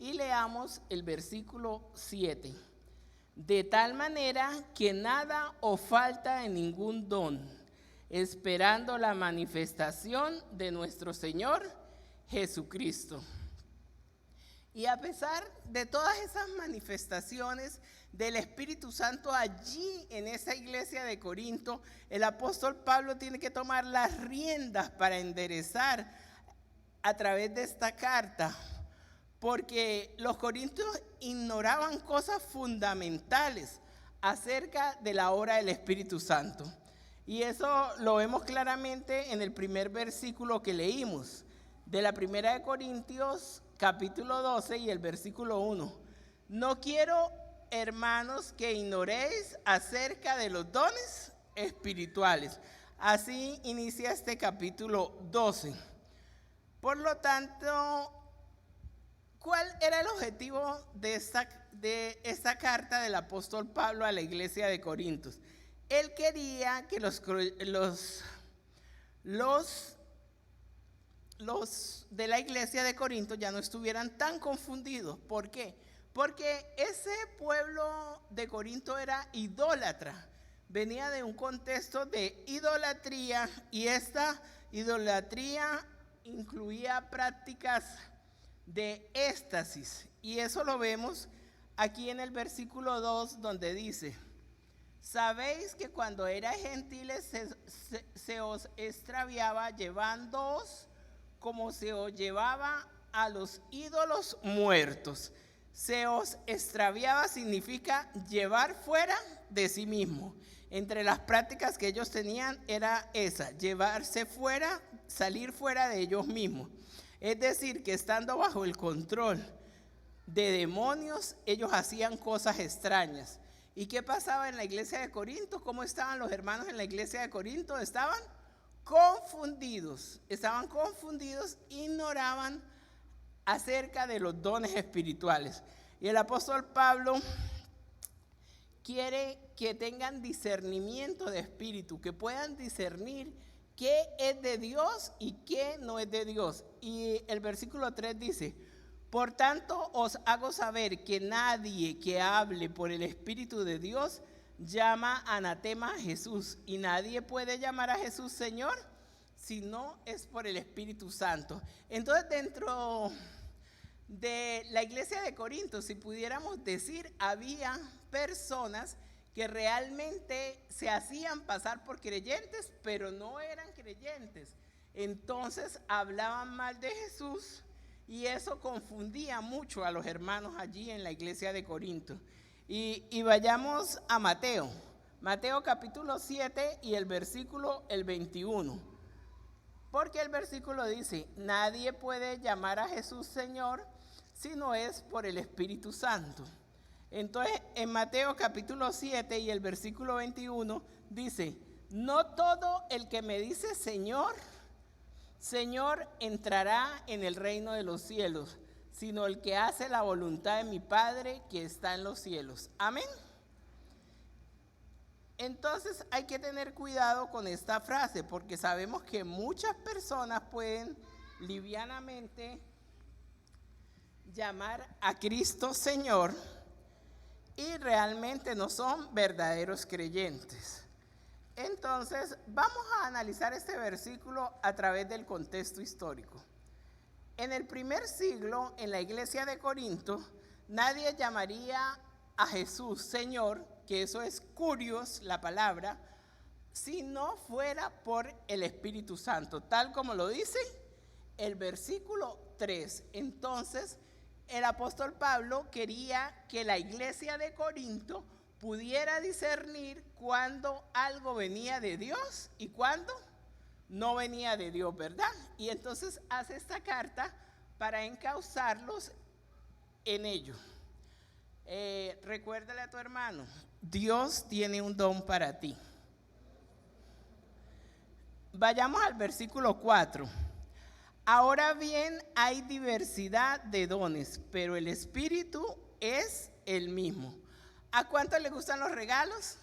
y leamos el versículo 7. De tal manera que nada os falta en ningún don, esperando la manifestación de nuestro Señor Jesucristo. Y a pesar de todas esas manifestaciones del Espíritu Santo allí en esa iglesia de Corinto, el apóstol Pablo tiene que tomar las riendas para enderezar a través de esta carta, porque los corintios ignoraban cosas fundamentales acerca de la obra del Espíritu Santo. Y eso lo vemos claramente en el primer versículo que leímos, de la Primera de Corintios, capítulo 12 y el versículo 1. No quiero, hermanos, que ignoréis acerca de los dones espirituales. Así inicia este capítulo 12. Por lo tanto, ¿cuál era el objetivo de esta carta del apóstol Pablo a la iglesia de Corintios? Él quería que los de la iglesia de Corinto ya no estuvieran tan confundidos. ¿Por qué? Porque ese pueblo de Corinto era idólatra, venía de un contexto de idolatría, y esta idolatría incluía prácticas de éxtasis, y eso lo vemos aquí en el versículo 2, donde dice: sabéis que cuando erais gentiles se os extraviaba llevándoos como se os llevaba a los ídolos muertos. Se os extraviaba significa llevar fuera de sí mismo. Entre las prácticas que ellos tenían era esa, llevarse fuera, salir fuera de ellos mismos. Es decir, que estando bajo el control de demonios, ellos hacían cosas extrañas. ¿Y qué pasaba en la iglesia de Corinto? ¿Cómo estaban los hermanos en la iglesia de Corinto? Estaban confundidos, ignoraban acerca de los dones espirituales. Y el apóstol Pablo quiere que tengan discernimiento de espíritu, que puedan discernir qué es de Dios y qué no es de Dios. Y el versículo 3 dice: por tanto os hago saber que nadie que hable por el Espíritu de Dios llama anatema a Jesús, y nadie puede llamar a Jesús Señor si no es por el Espíritu Santo. Entonces, dentro de la iglesia de Corinto, si pudiéramos decir, había personas que realmente se hacían pasar por creyentes, pero no eran creyentes. Entonces hablaban mal de Jesús, y eso confundía mucho a los hermanos allí en la iglesia de Corinto. Y vayamos a Mateo capítulo 7 y el versículo 21. Porque el versículo dice: nadie puede llamar a Jesús Señor si no es por el Espíritu Santo. Entonces, en Mateo capítulo 7 y el versículo 21 dice: no todo el que me dice Señor, Señor entrará en el reino de los cielos, sino el que hace la voluntad de mi Padre que está en los cielos. Amén. Entonces hay que tener cuidado con esta frase, porque sabemos que muchas personas pueden livianamente llamar a Cristo Señor y realmente no son verdaderos creyentes. Entonces vamos a analizar este versículo a través del contexto histórico. En el primer siglo, en la iglesia de Corinto, nadie llamaría a Jesús Señor, que eso es curios la palabra, si no fuera por el Espíritu Santo, tal como lo dice el versículo 3. Entonces, el apóstol Pablo quería que la iglesia de Corinto pudiera discernir cuándo algo venía de Dios y cuándo no venía de Dios, ¿verdad? Y entonces hace esta carta para encauzarlos en ello. Recuérdale a tu hermano: Dios tiene un don para ti. Vayamos al versículo 4. Ahora bien, hay diversidad de dones, pero el Espíritu es el mismo. ¿A cuánto le gustan los regalos?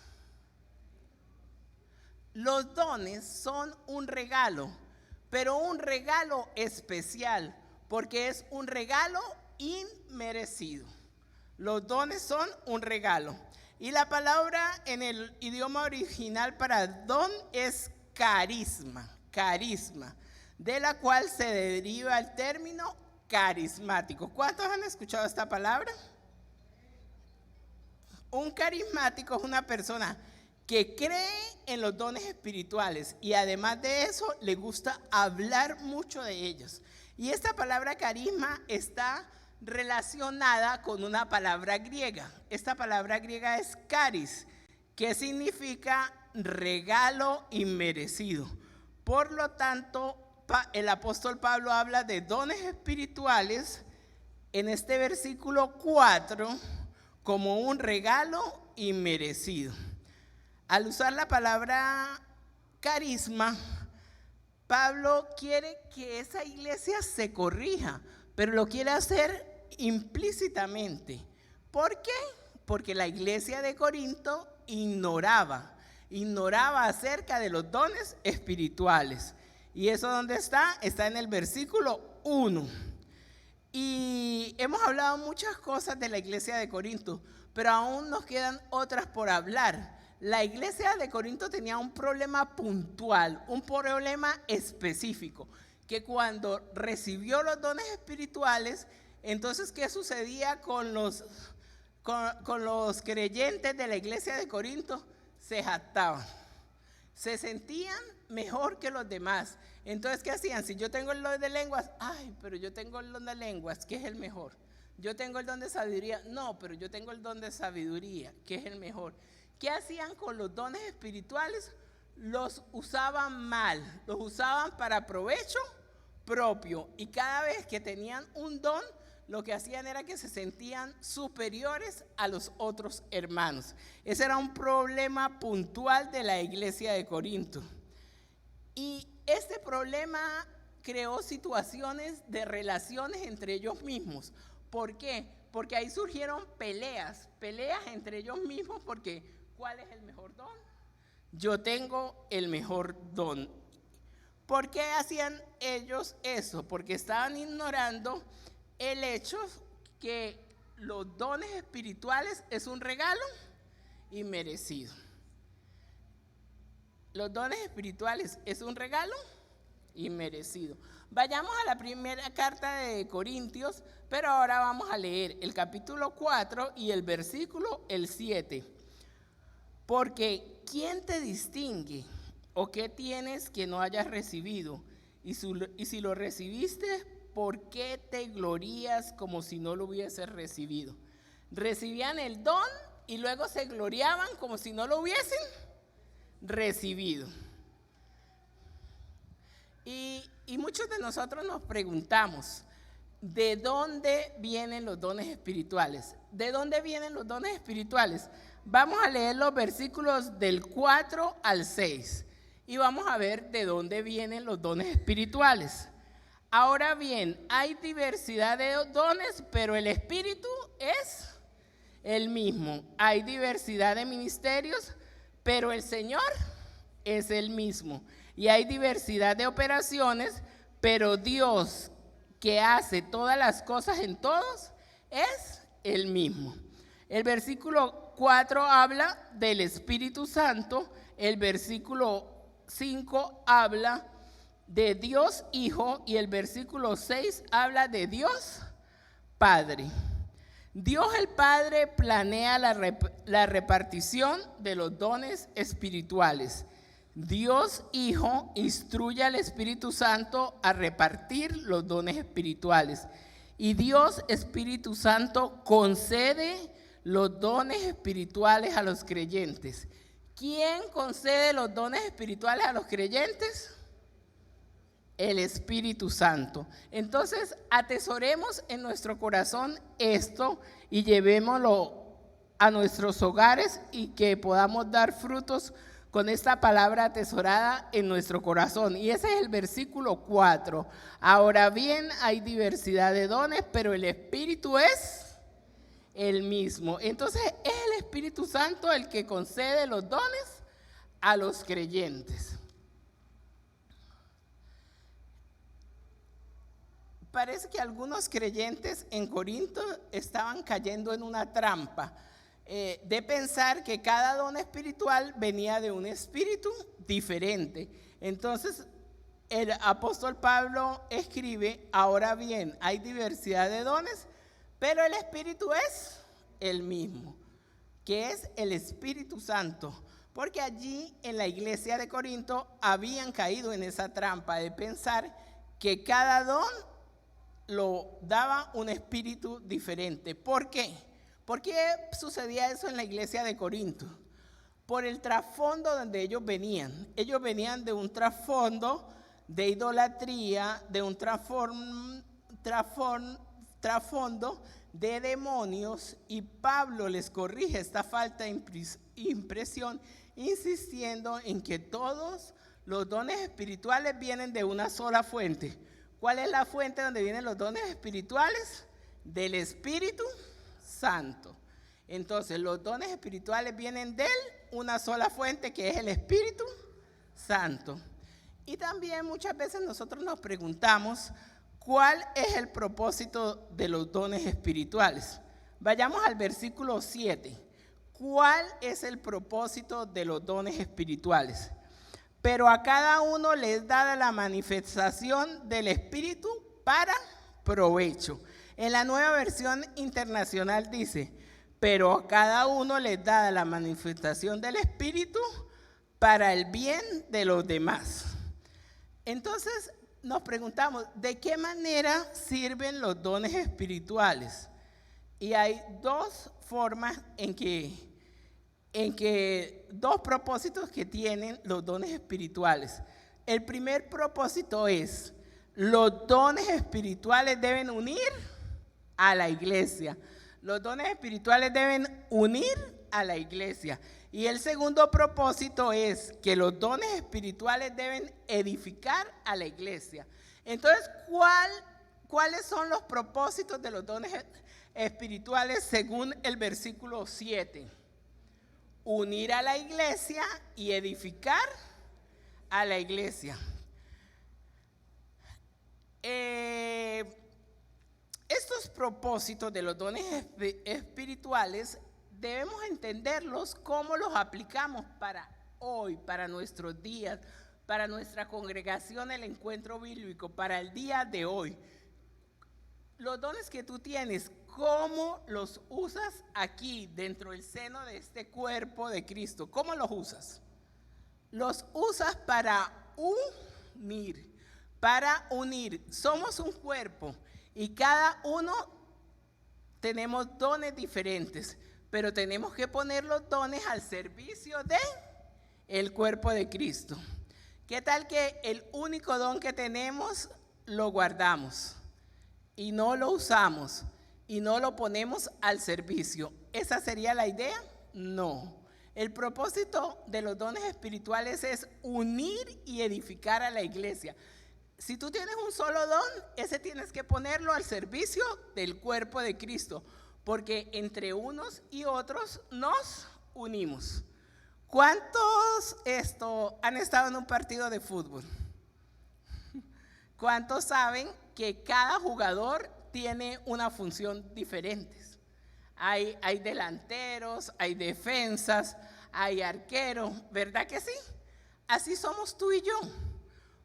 Los dones son un regalo. pero un regalo especial, porque es un regalo inmerecido. Los dones son un regalo. Y la palabra en el idioma original para don es carisma, de la cual se deriva el término carismático. ¿Cuántos han escuchado esta palabra? Un carismático es una persona que cree en los dones espirituales y además de eso le gusta hablar mucho de ellos. Y esta palabra carisma está relacionada con una palabra griega. Esta palabra griega es caris, que significa regalo inmerecido. Por lo tanto, el apóstol Pablo habla de dones espirituales en este versículo 4 como un regalo inmerecido. Al usar la palabra carisma, Pablo quiere que esa iglesia se corrija, pero lo quiere hacer implícitamente. ¿Por qué? Porque la iglesia de Corinto ignoraba acerca de los dones espirituales. ¿Y eso dónde está? Está en el versículo 1. Y hemos hablado muchas cosas de la iglesia de Corinto, pero aún nos quedan otras por hablar. La iglesia de Corinto tenía un problema puntual, un problema específico, que cuando recibió los dones espirituales, entonces, ¿qué sucedía con los creyentes de la iglesia de Corinto? Se jactaban, se sentían mejor que los demás. Entonces, ¿qué hacían? Si yo tengo el don de lenguas, pero yo tengo el don de lenguas, ¿qué es el mejor? Yo tengo el don de sabiduría, no, pero yo tengo el don de sabiduría, ¿qué es el mejor? ¿Qué hacían con los dones espirituales? Los usaban mal, los usaban para provecho propio. Y cada vez que tenían un don, lo que hacían era que se sentían superiores a los otros hermanos. Ese era un problema puntual de la iglesia de Corinto. Y este problema creó situaciones de relaciones entre ellos mismos. ¿Por qué? Porque ahí surgieron peleas entre ellos mismos, porque ¿cuál es el mejor don? Yo tengo el mejor don. ¿Por qué hacían ellos eso? Porque estaban ignorando el hecho que los dones espirituales es un regalo inmerecido. Los dones espirituales es un regalo inmerecido. Vayamos a la primera carta de Corintios, pero ahora vamos a leer el capítulo 4 y el versículo 7. Porque ¿quién te distingue? ¿O qué tienes que no hayas recibido? Y si lo recibiste, ¿por qué te glorías como si no lo hubieses recibido? Recibían el don y luego se gloriaban como si no lo hubiesen recibido. Y muchos de nosotros nos preguntamos, ¿de dónde vienen los dones espirituales? ¿De dónde vienen los dones espirituales? Vamos a leer los versículos del 4 al 6 y vamos a ver de dónde vienen los dones espirituales. Ahora bien, hay diversidad de dones, pero el Espíritu es el mismo. Hay diversidad de ministerios, pero el Señor es el mismo. Y hay diversidad de operaciones, pero Dios, que hace todas las cosas en todos, es el mismo. El versículo 4 habla del Espíritu Santo, el versículo 5 habla de Dios Hijo y el versículo 6 habla de Dios Padre. Dios el Padre planea la repartición de los dones espirituales. Dios Hijo instruye al Espíritu Santo a repartir los dones espirituales. Y Dios Espíritu Santo concede los dones espirituales a los creyentes. ¿Quién concede los dones espirituales a los creyentes? El Espíritu Santo. Entonces, atesoremos en nuestro corazón esto y llevémoslo a nuestros hogares y que podamos dar frutos con esta palabra atesorada en nuestro corazón. Y ese es el versículo 4. Ahora bien, hay diversidad de dones, pero el Espíritu es el mismo. Entonces, es el Espíritu Santo el que concede los dones a los creyentes. parece que algunos creyentes en Corinto estaban cayendo en una trampa de pensar que cada don espiritual venía de un espíritu diferente. Entonces el apóstol Pablo escribe: ahora bien, hay diversidad de dones, pero el espíritu es el mismo, que es el Espíritu Santo. Porque allí en la iglesia de Corinto habían caído en esa trampa de pensar que cada don lo daba un espíritu diferente. ¿Por qué? ¿Por qué sucedía eso en la iglesia de Corinto? Por el trasfondo donde ellos venían. Ellos venían de un trasfondo de idolatría, de un trasfondo de demonios, y Pablo les corrige esta falta de impresión, insistiendo en que todos los dones espirituales vienen de una sola fuente. ¿Cuál es la fuente donde vienen los dones espirituales? Del Espíritu Santo. Entonces, los dones espirituales vienen de una sola fuente, que es el Espíritu Santo. Y también muchas veces nosotros nos preguntamos, ¿cuál es el propósito de los dones espirituales? Vayamos al versículo 7. ¿Cuál es el propósito de los dones espirituales? Pero a cada uno les da la manifestación del Espíritu para provecho. En la Nueva Versión Internacional dice: pero a cada uno les da la manifestación del Espíritu para el bien de los demás. Entonces nos preguntamos, ¿de qué manera sirven los dones espirituales? Y hay dos formas dos propósitos que tienen los dones espirituales. El primer propósito es: los dones espirituales deben unir a la iglesia. Los dones espirituales deben unir a la iglesia. Y el segundo propósito es que los dones espirituales deben edificar a la iglesia. Entonces, ¿cuáles son los propósitos de los dones espirituales según el versículo 7? Unir a la iglesia y edificar a la iglesia. Estos propósitos de los dones espirituales debemos entenderlos cómo los aplicamos para hoy, para nuestros días, para nuestra congregación, el encuentro bíblico, para el día de hoy. Los dones que tú tienes, ¿cómo los usas aquí dentro del seno de este cuerpo de Cristo? ¿Cómo los usas? Los usas para unir, Somos un cuerpo y cada uno tenemos dones diferentes, pero tenemos que poner los dones al servicio de el cuerpo de Cristo. ¿Qué tal que el único don que tenemos lo guardamos y no lo usamos y no lo ponemos al servicio? ¿Esa sería la idea? No. El propósito de los dones espirituales es unir y edificar a la iglesia. Si tú tienes un solo don, ese tienes que ponerlo al servicio del cuerpo de Cristo, porque entre unos y otros nos unimos. ¿Cuántos han estado en un partido de fútbol? ¿Cuántos saben que cada jugador tiene una función diferente? Hay delanteros, hay defensas, hay arqueros, ¿verdad que sí? Así somos tú y yo.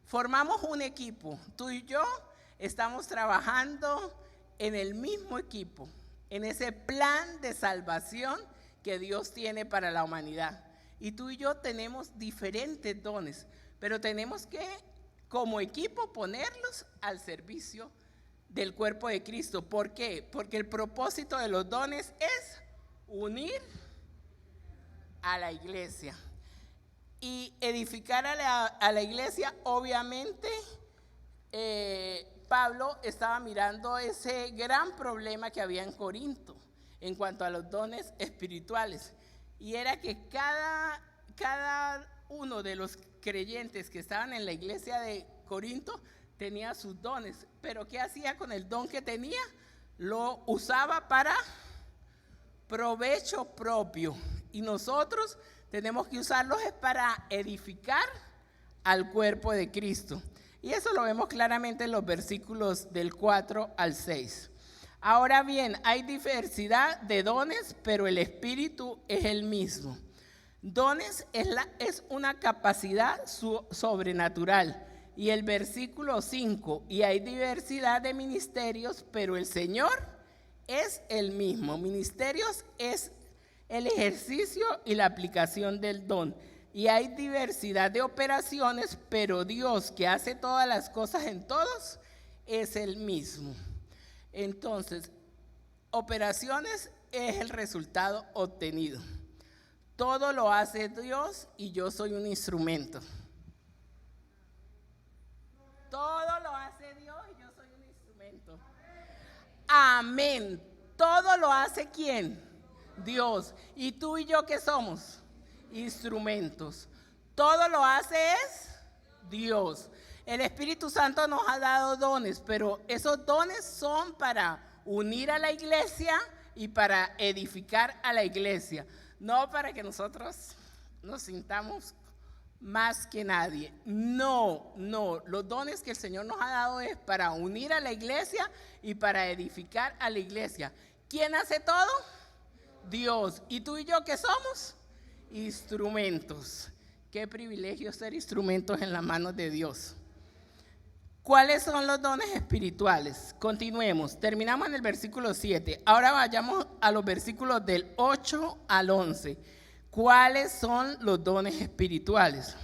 Formamos un equipo. Tú y yo estamos trabajando en el mismo equipo, en ese plan de salvación que Dios tiene para la humanidad. Y tú y yo tenemos diferentes dones, pero tenemos que, como equipo, ponerlos al servicio del cuerpo de Cristo. ¿Por qué? Porque el propósito de los dones es unir a la iglesia y edificar a la iglesia. Obviamente, Pablo estaba mirando ese gran problema que había en Corinto en cuanto a los dones espirituales, y era que cada uno de los creyentes que estaban en la iglesia de Corinto tenía sus dones, pero ¿qué hacía con el don que tenía? Lo usaba para provecho propio, y nosotros tenemos que usarlos para edificar al cuerpo de Cristo. Y eso lo vemos claramente en los versículos del 4 al 6. Ahora bien, hay diversidad de dones, pero el Espíritu es el mismo. Dones es una capacidad sobrenatural. Y el versículo 5, y hay diversidad de ministerios, pero el Señor es el mismo. Ministerios es el ejercicio y la aplicación del don. Y hay diversidad de operaciones, pero Dios, que hace todas las cosas en todos, es el mismo. Entonces, operaciones es el resultado obtenido. Todo lo hace Dios y yo soy un instrumento. Todo lo hace Dios y yo soy un instrumento. Amén. Todo lo hace ¿quién? Dios. ¿Y tú y yo qué somos? Instrumentos. Todo lo hace es Dios. El Espíritu Santo nos ha dado dones, pero esos dones son para unir a la iglesia y para edificar a la iglesia, no para que nosotros nos sintamos más que nadie. No, los dones que el Señor nos ha dado es para unir a la iglesia y para edificar a la iglesia. ¿Quién hace todo? Dios. ¿Y tú y yo qué somos? Instrumentos. Qué privilegio ser instrumentos en las manos de Dios. ¿Cuáles son los dones espirituales? Continuemos, terminamos en el versículo 7. Ahora vayamos a los versículos del 8 al 11. ¿Cuáles son los dones espirituales?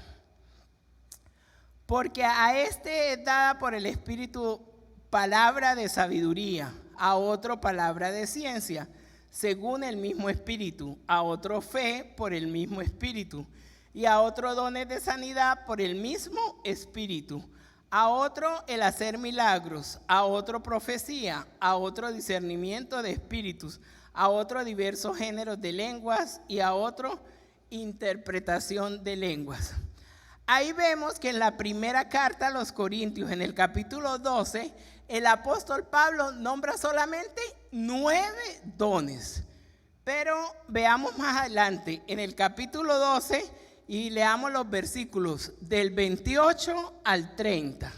Porque a este es dada por el Espíritu palabra de sabiduría, a otro palabra de ciencia, según el mismo Espíritu, a otro fe por el mismo Espíritu, y a otro dones de sanidad por el mismo Espíritu, a otro el hacer milagros, a otro profecía, a otro discernimiento de espíritus, a otro diversos géneros de lenguas y a otro interpretación de lenguas. Ahí vemos que en la primera carta a los Corintios, en el capítulo 12, el apóstol Pablo nombra solamente 9 dones. Pero veamos más adelante, en el capítulo 12, y leamos los versículos del 28 al 30.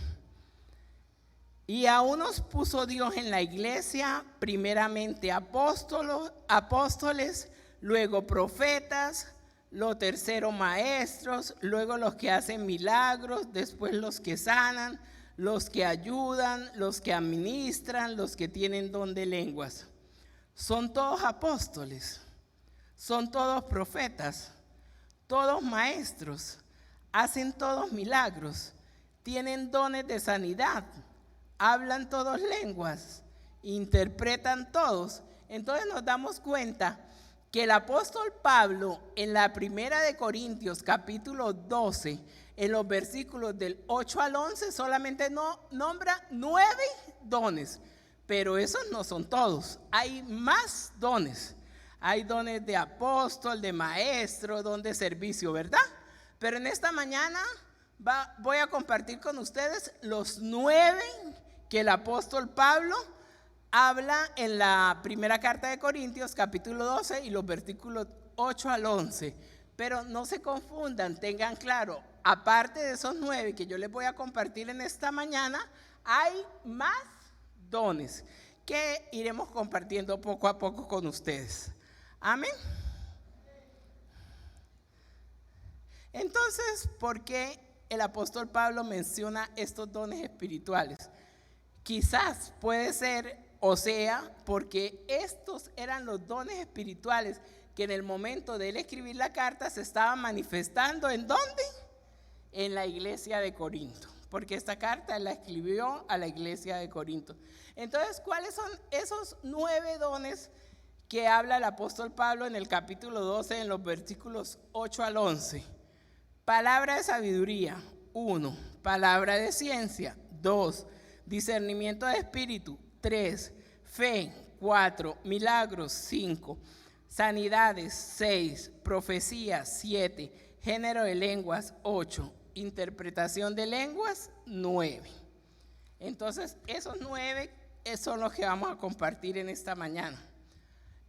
Y a unos puso Dios en la iglesia, primeramente apóstoles, luego profetas, lo tercero maestros, luego los que hacen milagros, después los que sanan, los que ayudan, los que administran, los que tienen don de lenguas. Son todos apóstoles, son todos profetas, todos maestros, hacen todos milagros, tienen dones de sanidad, hablan todos lenguas, interpretan todos. Entonces nos damos cuenta que el apóstol Pablo en la primera de Corintios capítulo 12, en los versículos del 8 al 11, solamente nombra 9 dones, pero esos no son todos, hay más dones. Hay dones de apóstol, de maestro, don de servicio, ¿verdad? Pero en esta mañana voy a compartir con ustedes los 9 que el apóstol Pablo habla en la primera carta de Corintios, capítulo 12, y los versículos 8 al 11. Pero no se confundan, tengan claro, aparte de esos 9 que yo les voy a compartir en esta mañana, hay más dones que iremos compartiendo poco a poco con ustedes. Amén. Entonces, ¿por qué el apóstol Pablo menciona estos dones espirituales? Quizás puede ser, o sea, porque estos eran los dones espirituales que en el momento de él escribir la carta se estaban manifestando. ¿En dónde? En la iglesia de Corinto, porque esta carta la escribió a la iglesia de Corinto. Entonces, ¿cuáles son esos 9 dones que habla el apóstol Pablo en el capítulo 12, en los versículos 8 al 11? Palabra de sabiduría, 1. Palabra de ciencia, 2. Discernimiento de espíritu, 3. Fe, 4. Milagros, 5. Sanidades, 6. Profecía, 7. Género de lenguas, 8. Interpretación de lenguas, 9. Entonces, esos 9 son los que vamos a compartir en esta mañana.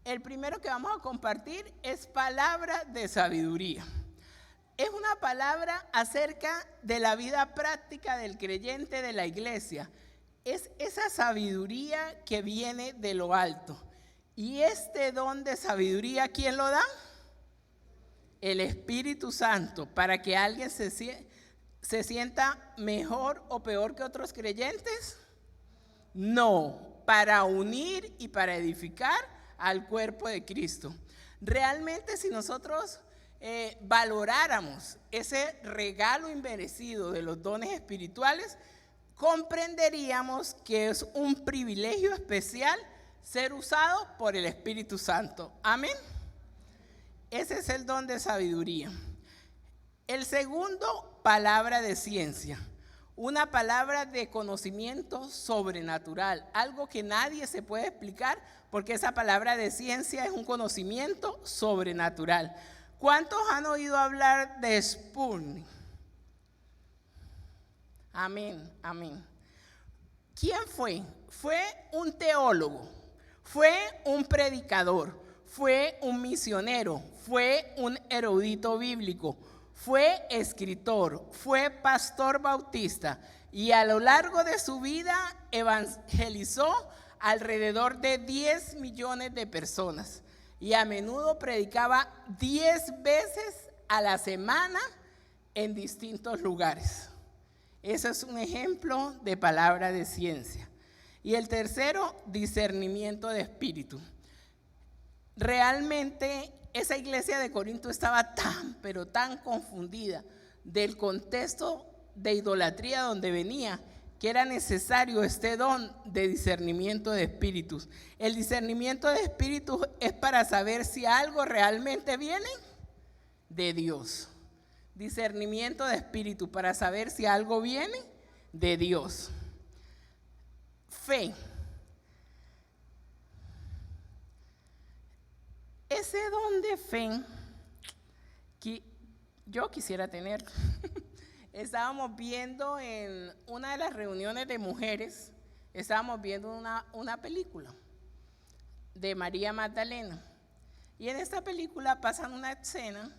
El primero que vamos a compartir es palabra de sabiduría. es una palabra acerca de la vida práctica del creyente de la iglesia. Es esa sabiduría que viene de lo alto. Y este don de sabiduría, ¿quién lo da? El Espíritu Santo, para que alguien se sienta mejor o peor que otros creyentes. No, para unir y para edificar al cuerpo de Cristo. Realmente, si nosotros valoráramos ese regalo inmerecido de los dones espirituales, comprenderíamos que es un privilegio especial ser usado por el Espíritu Santo. Amén. Ese es el don de sabiduría. El segundo, palabra de ciencia. Una palabra de conocimiento sobrenatural, algo que nadie se puede explicar, porque esa palabra de ciencia es un conocimiento sobrenatural. ¿Cuántos han oído hablar de Sputnik? Amén, amén. ¿Quién fue? Fue un teólogo, fue un predicador, fue un misionero, fue un erudito bíblico, fue escritor, fue pastor bautista y a lo largo de su vida evangelizó alrededor de 10 millones de personas y a menudo predicaba 10 veces a la semana en distintos lugares. Ese es un ejemplo de palabra de ciencia. Y el tercero, discernimiento de espíritu. Realmente esa iglesia de Corinto estaba pero tan confundida del contexto de idolatría donde venía, que era necesario este don de discernimiento de espíritus. El discernimiento de espíritus es para saber si algo realmente viene de Dios. Discernimiento de espíritu para saber si algo viene de Dios. Fe. Ese don de fe que yo quisiera tener. Estábamos viendo en una de las reuniones de mujeres, estábamos viendo una película de María Magdalena. Y en esta película pasan una escena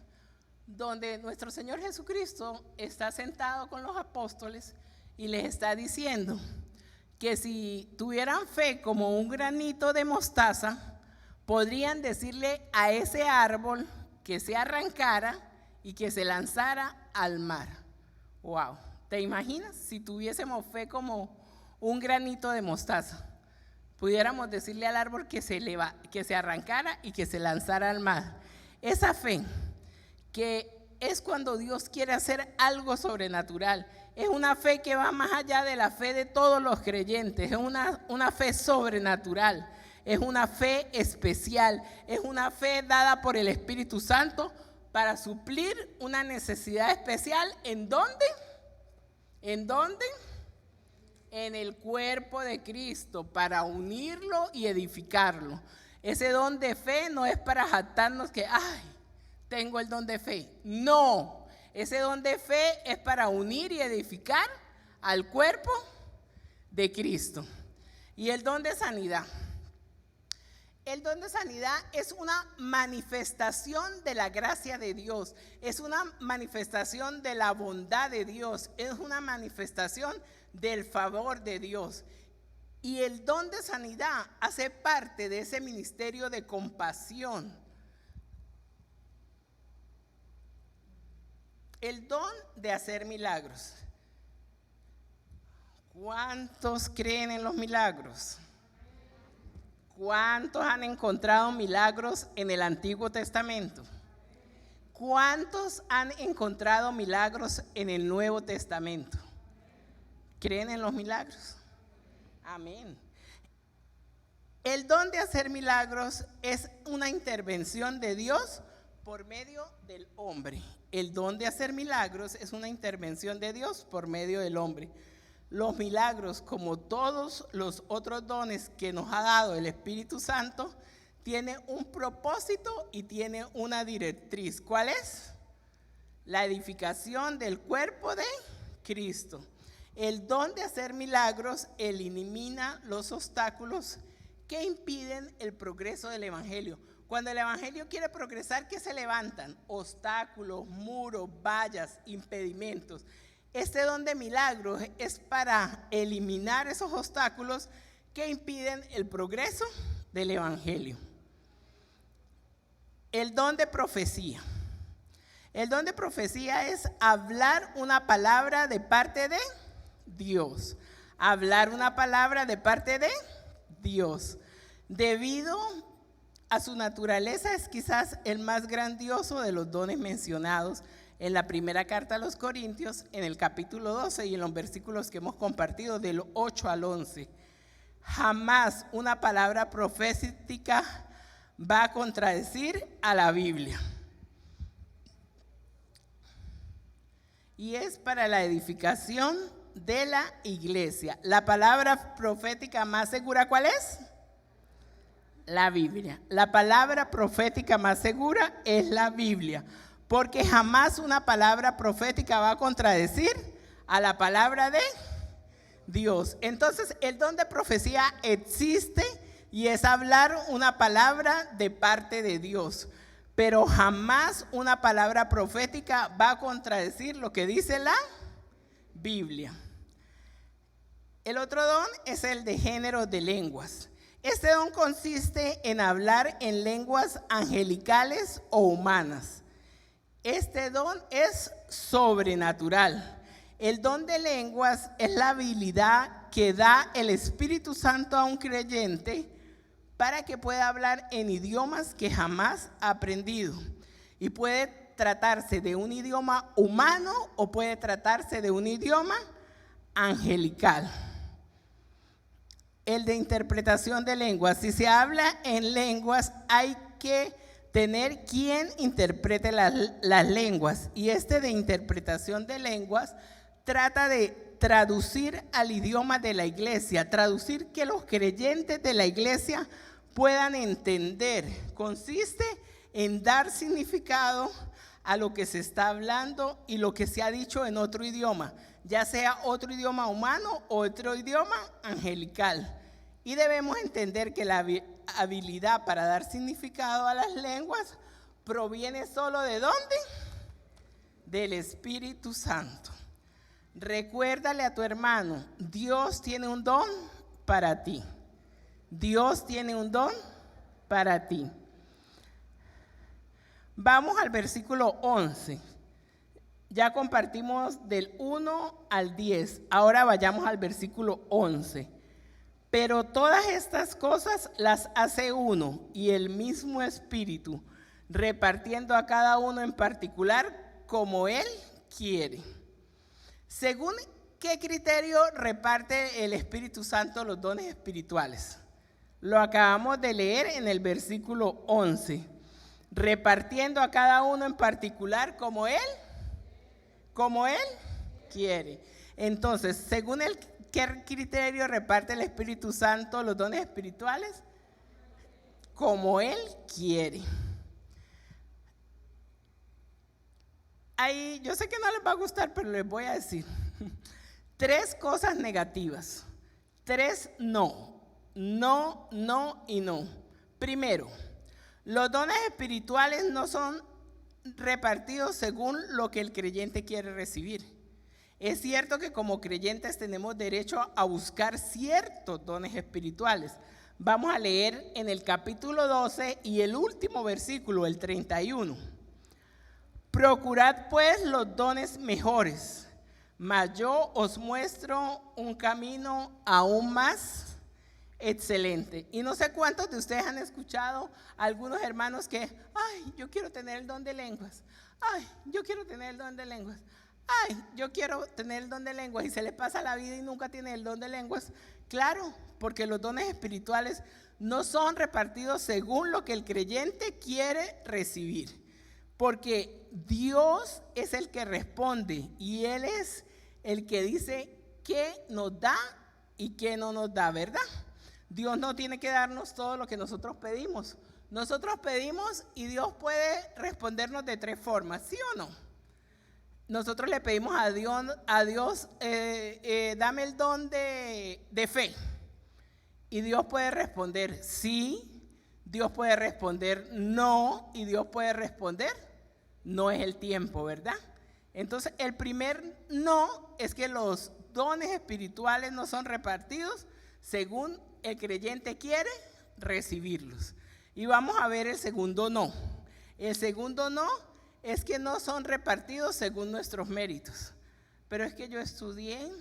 donde nuestro Señor Jesucristo está sentado con los apóstoles y les está diciendo que si tuvieran fe como un granito de mostaza, podrían decirle a ese árbol que se arrancara y que se lanzara al mar. Wow, ¿te imaginas? Si tuviésemos fe como un granito de mostaza, pudiéramos decirle al árbol que se arrancara y que se lanzara al mar. Esa fe que es cuando Dios quiere hacer algo sobrenatural. Es una fe que va más allá de la fe de todos los creyentes. Es una fe sobrenatural. Es una fe especial. Es una fe dada por el Espíritu Santo para suplir una necesidad especial. ¿En dónde? ¿En dónde? En el cuerpo de Cristo, para unirlo y edificarlo. Ese don de fe no es para jactarnos que, tengo el don de fe. No, ese don de fe es para unir y edificar al cuerpo de Cristo. Y el don de sanidad. El don de sanidad es una manifestación de la gracia de Dios, es una manifestación de la bondad de Dios, es una manifestación del favor de Dios. Y el don de sanidad hace parte de ese ministerio de compasión. El don de hacer milagros. ¿Cuántos creen en los milagros? ¿Cuántos han encontrado milagros en el Antiguo Testamento? ¿Cuántos han encontrado milagros en el Nuevo Testamento? ¿Creen en los milagros? Amén. El don de hacer milagros es una intervención de Dios por medio del hombre. El don de hacer milagros es una intervención de Dios por medio del hombre. Los milagros, como todos los otros dones que nos ha dado el Espíritu Santo, tienen un propósito y tienen una directriz. ¿Cuál es? La edificación del cuerpo de Cristo. El don de hacer milagros elimina los obstáculos que impiden el progreso del Evangelio. Cuando el evangelio quiere progresar, ¿qué se levantan? Obstáculos, muros, vallas, impedimentos. Este don de milagros es para eliminar esos obstáculos que impiden el progreso del evangelio. El don de profecía. El don de profecía es hablar una palabra de parte de Dios. Hablar una palabra de parte de Dios. Debido a su naturaleza, es quizás el más grandioso de los dones mencionados en la primera carta a los Corintios, en el capítulo 12 y en los versículos que hemos compartido del 8 al 11. Jamás una palabra profética va a contradecir a la Biblia. Y es para la edificación de la iglesia. La palabra profética más segura, ¿cuál es? La Biblia. La palabra profética más segura es la Biblia, porque jamás una palabra profética va a contradecir a la palabra de Dios. Entonces, el don de profecía existe y es hablar una palabra de parte de Dios, pero jamás una palabra profética va a contradecir lo que dice la Biblia. El otro don es el de género de lenguas. Este don consiste en hablar en lenguas angelicales o humanas. Este don es sobrenatural. El don de lenguas es la habilidad que da el Espíritu Santo a un creyente para que pueda hablar en idiomas que jamás ha aprendido. Y puede tratarse de un idioma humano o puede tratarse de un idioma angelical. El de interpretación de lenguas. Si se habla en lenguas, hay que tener quien interprete las lenguas. Y este de interpretación de lenguas trata de traducir al idioma de la iglesia, traducir que los creyentes de la iglesia puedan entender. Consiste en dar significado a lo que se está hablando y lo que se ha dicho en otro idioma, ya sea otro idioma humano o otro idioma angelical. Y debemos entender que la habilidad para dar significado a las lenguas proviene solo ¿de dónde? Del Espíritu Santo. Recuérdale a tu hermano, Dios tiene un don para ti. Dios tiene un don para ti. Vamos al versículo 11. Ya compartimos del 1 al 10. Ahora vayamos al versículo 11. Pero todas estas cosas las hace uno y el mismo Espíritu, repartiendo a cada uno en particular como Él quiere. ¿Según qué criterio reparte el Espíritu Santo los dones espirituales? Lo acabamos de leer en el versículo 11. Repartiendo a cada uno en particular como Él quiere. Entonces, según ¿qué criterio reparte el Espíritu Santo los dones espirituales? Como Él quiere. Ahí, yo sé que no les va a gustar, pero les voy a decir 3 cosas negativas. 3 no. No, no y no. Primero, los dones espirituales no son repartidos según lo que el creyente quiere recibir. Es cierto que como creyentes tenemos derecho a buscar ciertos dones espirituales. Vamos a leer en el capítulo 12 y el último versículo, el 31. Procurad pues los dones mejores, mas yo os muestro un camino aún más excelente. Y no sé cuántos de ustedes han escuchado a algunos hermanos que, ay, yo quiero tener el don de lenguas. Ay, yo quiero tener el don de lenguas. Ay, yo quiero tener el don de lenguas, y se le pasa la vida y nunca tiene el don de lenguas. Claro, porque los dones espirituales no son repartidos según lo que el creyente quiere recibir, porque Dios es el que responde y Él es el que dice qué nos da y qué no nos da, ¿verdad? Dios no tiene que darnos todo lo que nosotros pedimos. Nosotros pedimos y Dios puede respondernos de 3 formas, ¿sí o no? Nosotros le pedimos a Dios, dame el don de fe. Y Dios puede responder sí, Dios puede responder no y Dios puede responder no es el tiempo, ¿verdad? Entonces, el primer no es que los dones espirituales no son repartidos según el creyente quiere recibirlos. Y vamos a ver el segundo no. El segundo no es que no son repartidos según nuestros méritos. Pero es que yo estudié,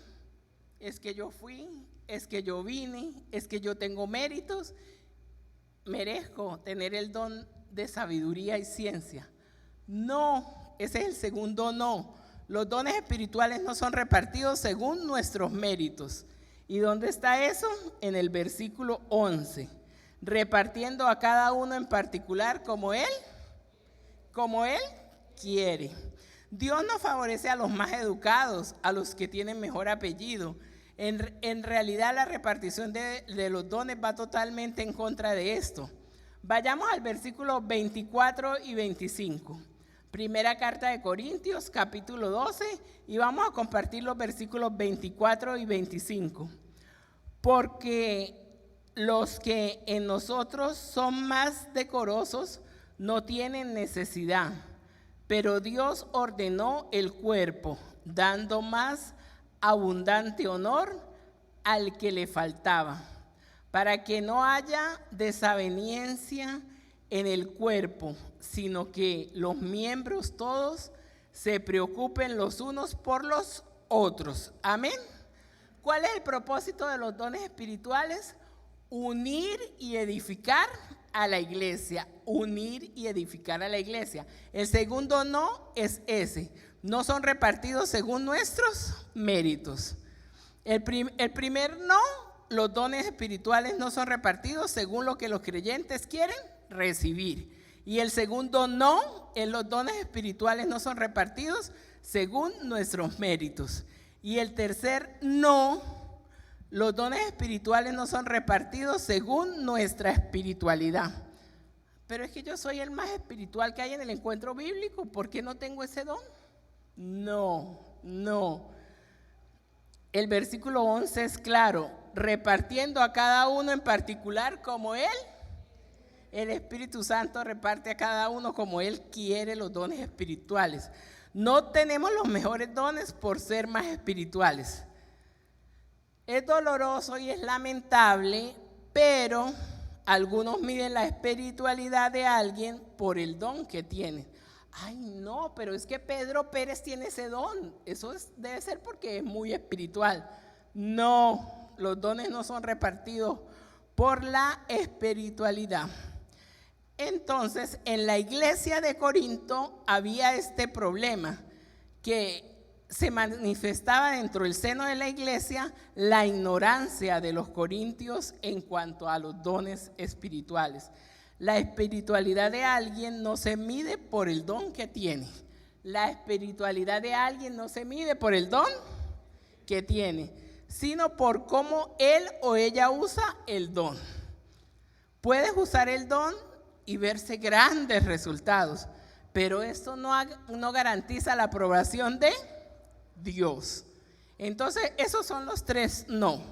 es que yo fui, es que yo vine, es que yo tengo méritos, merezco tener el don de sabiduría y ciencia. No, ese es el segundo no. Los dones espirituales no son repartidos según nuestros méritos. ¿Y dónde está eso? En el versículo 11. Repartiendo a cada uno en particular como Él quiere. Dios no favorece a los más educados, a los que tienen mejor apellido. En realidad la repartición de los dones va totalmente en contra de esto. Vayamos al versículo 24 y 25. Primera carta de Corintios, capítulo 12, y vamos a compartir los versículos 24 y 25. Porque los que en nosotros son más decorosos no tienen necesidad, pero Dios ordenó el cuerpo, dando más abundante honor al que le faltaba, para que no haya desaveniencia en el cuerpo, sino que los miembros todos se preocupen los unos por los otros. Amén. ¿Cuál es el propósito de los dones espirituales? Unir y edificar a la iglesia. Unir y edificar a la iglesia. El segundo no es ese. No son repartidos según nuestros méritos. El primer no, los dones espirituales no son repartidos según lo que los creyentes quieren recibir. Y el segundo no, los dones espirituales no son repartidos según nuestros méritos. Y el tercer no, los dones espirituales no son repartidos según nuestra espiritualidad. Pero es que yo soy el más espiritual que hay en el encuentro bíblico, ¿por qué no tengo ese don? No. El versículo 11 es claro, repartiendo a cada uno en particular como Él. El Espíritu Santo reparte a cada uno como Él quiere los dones espirituales. No tenemos los mejores dones por ser más espirituales. Es doloroso y es lamentable, pero algunos miden la espiritualidad de alguien por el don que tiene. Ay, no, pero es que Pedro Pérez tiene ese don. Eso debe ser porque es muy espiritual. No, los dones no son repartidos por la espiritualidad. Entonces, en la iglesia de Corinto había este problema que se manifestaba dentro del seno de la iglesia la ignorancia de los corintios en cuanto a los dones espirituales. La espiritualidad de alguien no se mide por el don que tiene. La espiritualidad de alguien no se mide por el don que tiene, sino por cómo él o ella usa el don. Puedes usar el don y verse grandes resultados, pero esto no garantiza la aprobación de Dios. Entonces, esos son los tres no.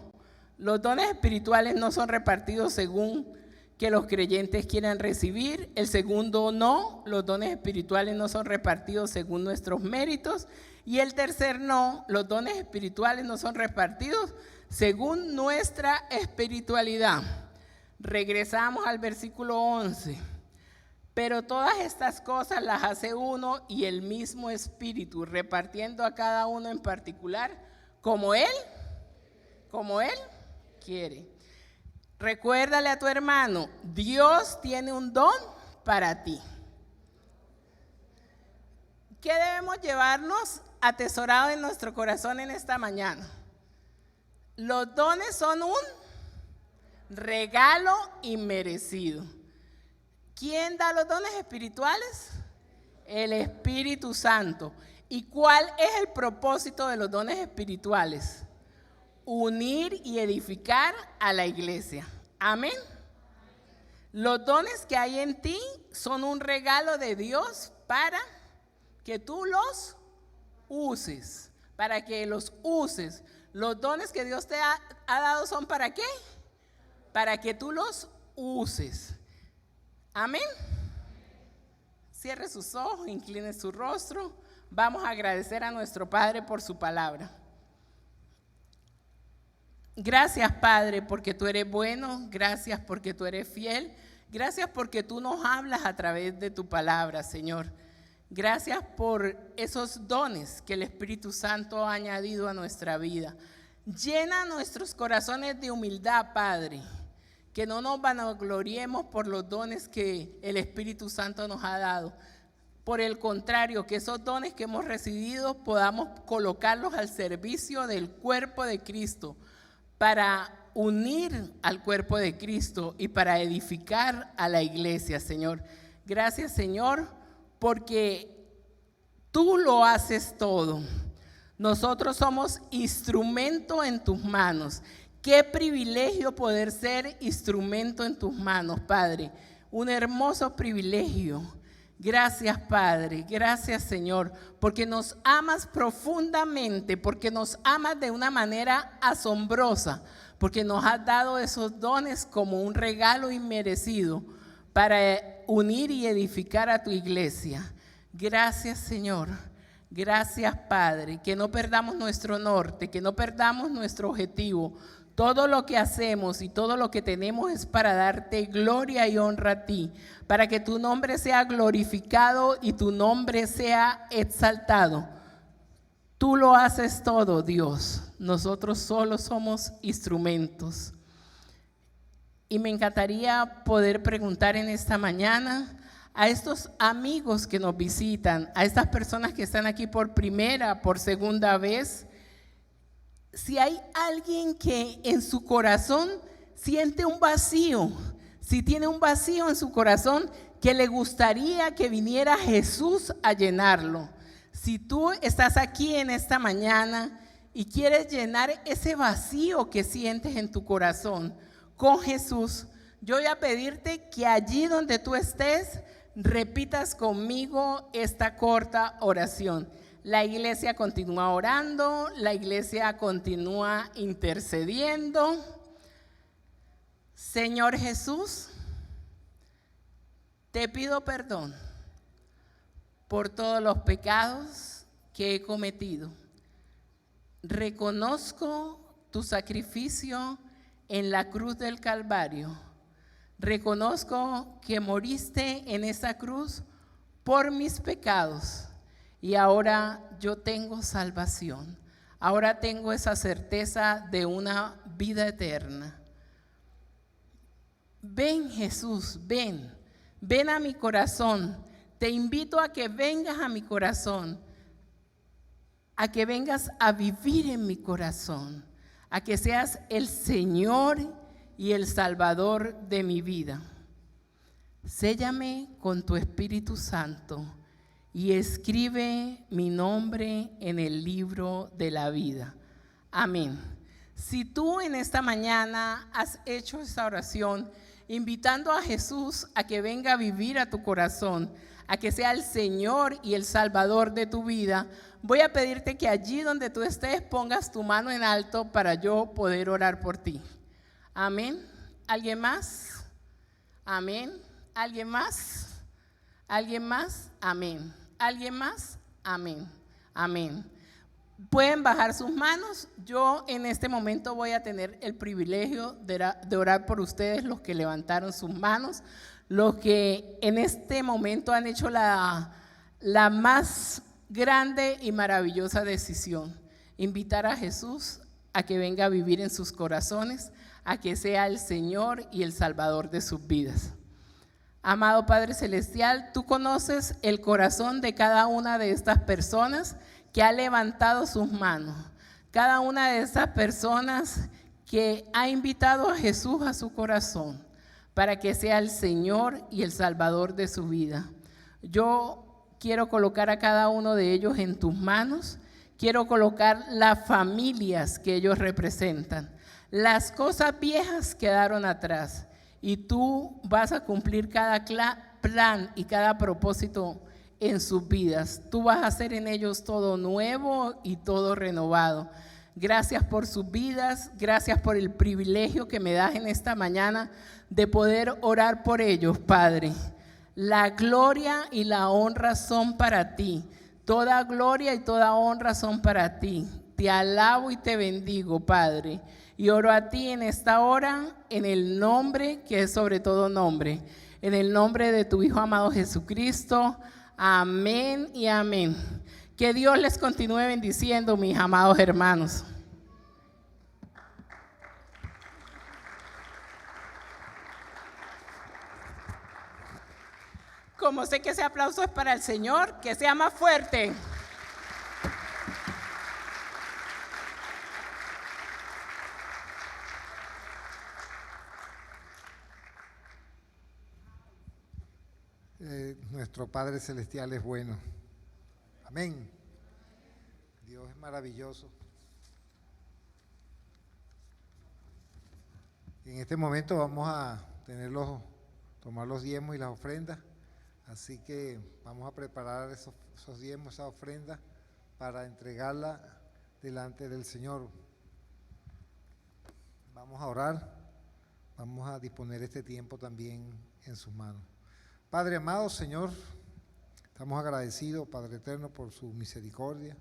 Los dones espirituales no son repartidos según que los creyentes quieran recibir. El segundo no, los dones espirituales no son repartidos según nuestros méritos. Y el tercer no, los dones espirituales no son repartidos según nuestra espiritualidad. Regresamos al versículo 11. Pero todas estas cosas las hace uno y el mismo Espíritu, repartiendo a cada uno en particular como Él quiere. Recuérdale a tu hermano, Dios tiene un don para ti. ¿Qué debemos llevarnos atesorado en nuestro corazón en esta mañana? Los dones son un regalo inmerecido. ¿Quién da los dones espirituales? El Espíritu Santo. ¿Y cuál es el propósito de los dones espirituales? Unir y edificar a la iglesia. Amén. Los dones que hay en ti son un regalo de Dios para que tú los uses. Para que los uses. Los dones que Dios te ha dado son ¿para qué? Para que tú los uses. Amén. Cierre sus ojos, incline su rostro. Vamos a agradecer a nuestro Padre por su palabra. Gracias, Padre, porque tú eres bueno. Gracias porque tú eres fiel. Gracias porque tú nos hablas a través de tu palabra, Señor. Gracias por esos dones que el Espíritu Santo ha añadido a nuestra vida. Llena nuestros corazones de humildad, Padre. Que no nos vanagloriemos por los dones que el Espíritu Santo nos ha dado. Por el contrario, que esos dones que hemos recibido podamos colocarlos al servicio del cuerpo de Cristo para unir al cuerpo de Cristo y para edificar a la iglesia, Señor. Gracias, Señor, porque tú lo haces todo. Nosotros somos instrumento en tus manos. Qué privilegio poder ser instrumento en tus manos, Padre. Un hermoso privilegio. Gracias, Padre. Gracias, Señor, porque nos amas profundamente, porque nos amas de una manera asombrosa, porque nos has dado esos dones como un regalo inmerecido para unir y edificar a tu iglesia. Gracias, Señor. Gracias, Padre, que no perdamos nuestro norte, que no perdamos nuestro objetivo. Todo lo que hacemos y todo lo que tenemos es para darte gloria y honra a ti, para que tu nombre sea glorificado y tu nombre sea exaltado. Tú lo haces todo, Dios. Nosotros solo somos instrumentos. Y me encantaría poder preguntar en esta mañana a estos amigos que nos visitan, a estas personas que están aquí por primera, por segunda vez, si hay alguien que en su corazón siente un vacío, si tiene un vacío en su corazón que le gustaría que viniera Jesús a llenarlo. Si tú estás aquí en esta mañana y quieres llenar ese vacío que sientes en tu corazón con Jesús, yo voy a pedirte que allí donde tú estés repitas conmigo esta corta oración. La iglesia continúa orando, la iglesia continúa intercediendo. Señor Jesús, te pido perdón por todos los pecados que he cometido. Reconozco tu sacrificio en la cruz del Calvario. Reconozco que moriste en esa cruz por mis pecados. Y ahora yo tengo salvación. Ahora tengo esa certeza de una vida eterna. Ven, Jesús, ven. Ven a mi corazón. Te invito a que vengas a mi corazón. A que vengas a vivir en mi corazón. A que seas el Señor y el Salvador de mi vida. Séllame con tu Espíritu Santo y escribe mi nombre en el libro de la vida. Amén. Si tú en esta mañana has hecho esta oración, invitando a Jesús a que venga a vivir a tu corazón, a que sea el Señor y el Salvador de tu vida, voy a pedirte que allí donde tú estés pongas tu mano en alto para yo poder orar por ti. Amén. ¿Alguien más? Amén. ¿Alguien más? ¿Alguien más? Amén. ¿Alguien más? Amén. Amén. Pueden bajar sus manos. Yo en este momento voy a tener el privilegio de orar por ustedes, los que levantaron sus manos, los que en este momento han hecho la más grande y maravillosa decisión: invitar a Jesús a que venga a vivir en sus corazones, a que sea el Señor y el Salvador de sus vidas. Amado Padre Celestial, tú conoces el corazón de cada una de estas personas que ha levantado sus manos, cada una de estas personas que ha invitado a Jesús a su corazón para que sea el Señor y el Salvador de su vida. Yo quiero colocar a cada uno de ellos en tus manos, quiero colocar las familias que ellos representan. Las cosas viejas quedaron atrás y tú vas a cumplir cada plan y cada propósito en sus vidas. Tú vas a hacer en ellos todo nuevo y todo renovado. Gracias por sus vidas, gracias por el privilegio que me das en esta mañana de poder orar por ellos, Padre. La gloria y la honra son para ti. Toda gloria y toda honra son para ti. Te alabo y te bendigo, Padre. Y oro a ti en esta hora, en el nombre que es sobre todo nombre. En el nombre de tu Hijo amado Jesucristo. Amén y amén. Que Dios les continúe bendiciendo, mis amados hermanos. Como sé que ese aplauso es para el Señor, que sea más fuerte. Nuestro Padre Celestial es bueno. Amén. Dios es maravilloso. En este momento vamos a tomar los diezmos y las ofrendas. Así que vamos a preparar esos diezmos, esa ofrenda, para entregarla delante del Señor. Vamos a orar, vamos a disponer este tiempo también en sus manos. Padre amado, Señor, estamos agradecidos, Padre eterno, por su misericordia,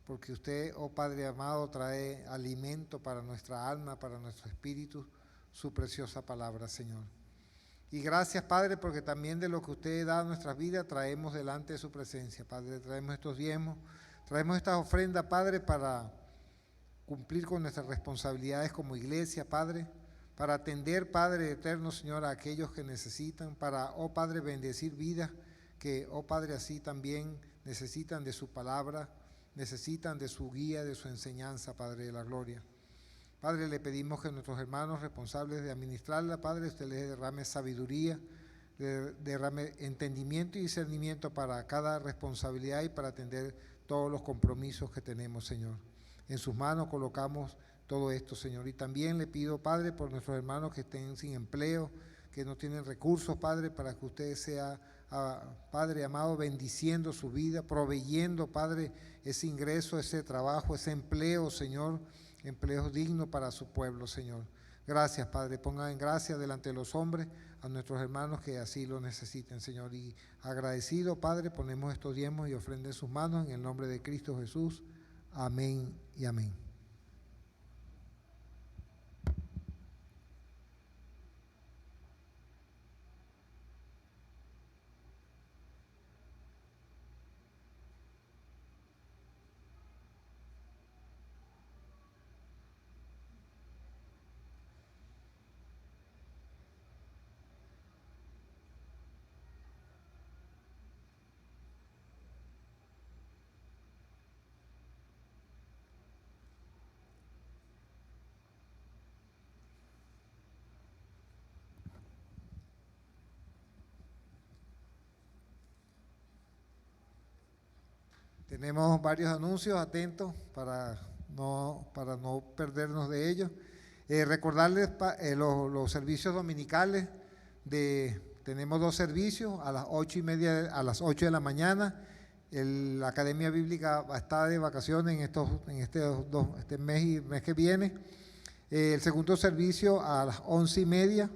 porque usted, oh Padre amado, trae alimento para nuestra alma, para nuestro espíritu, su preciosa palabra, Señor. Y gracias, Padre, porque también de lo que usted da a nuestras vidas traemos delante de su presencia, Padre. Traemos estos diezmos, traemos estas ofrendas, Padre, para cumplir con nuestras responsabilidades como iglesia, Padre, para atender, Padre eterno, Señor, a aquellos que necesitan, para, oh Padre, bendecir vidas que, oh Padre, así también necesitan de su palabra, necesitan de su guía, de su enseñanza, Padre de la gloria. Padre, le pedimos que nuestros hermanos responsables de administrarla, Padre, usted les derrame sabiduría, derrame entendimiento y discernimiento para cada responsabilidad y para atender todos los compromisos que tenemos, Señor. En sus manos colocamos todo esto, Señor. Y también le pido, Padre, por nuestros hermanos que estén sin empleo, que no tienen recursos, Padre, para que usted sea, Padre amado, bendiciendo su vida, proveyendo, Padre, ese ingreso, ese trabajo, ese empleo, Señor, empleos dignos para su pueblo, Señor. Gracias, Padre. Ponga en gracia delante de los hombres a nuestros hermanos que así lo necesiten, Señor. Y agradecido, Padre, ponemos estos diezmos y ofrendas en sus manos en el nombre de Cristo Jesús. Amén y amén. Tenemos varios anuncios, atentos para no perdernos de ellos. Recordarles los servicios dominicales. Tenemos 2 servicios a las 8:30, a las 8 de la mañana. La Academia Bíblica va a estar de vacaciones en este mes y mes que viene. El segundo servicio a las 11:30.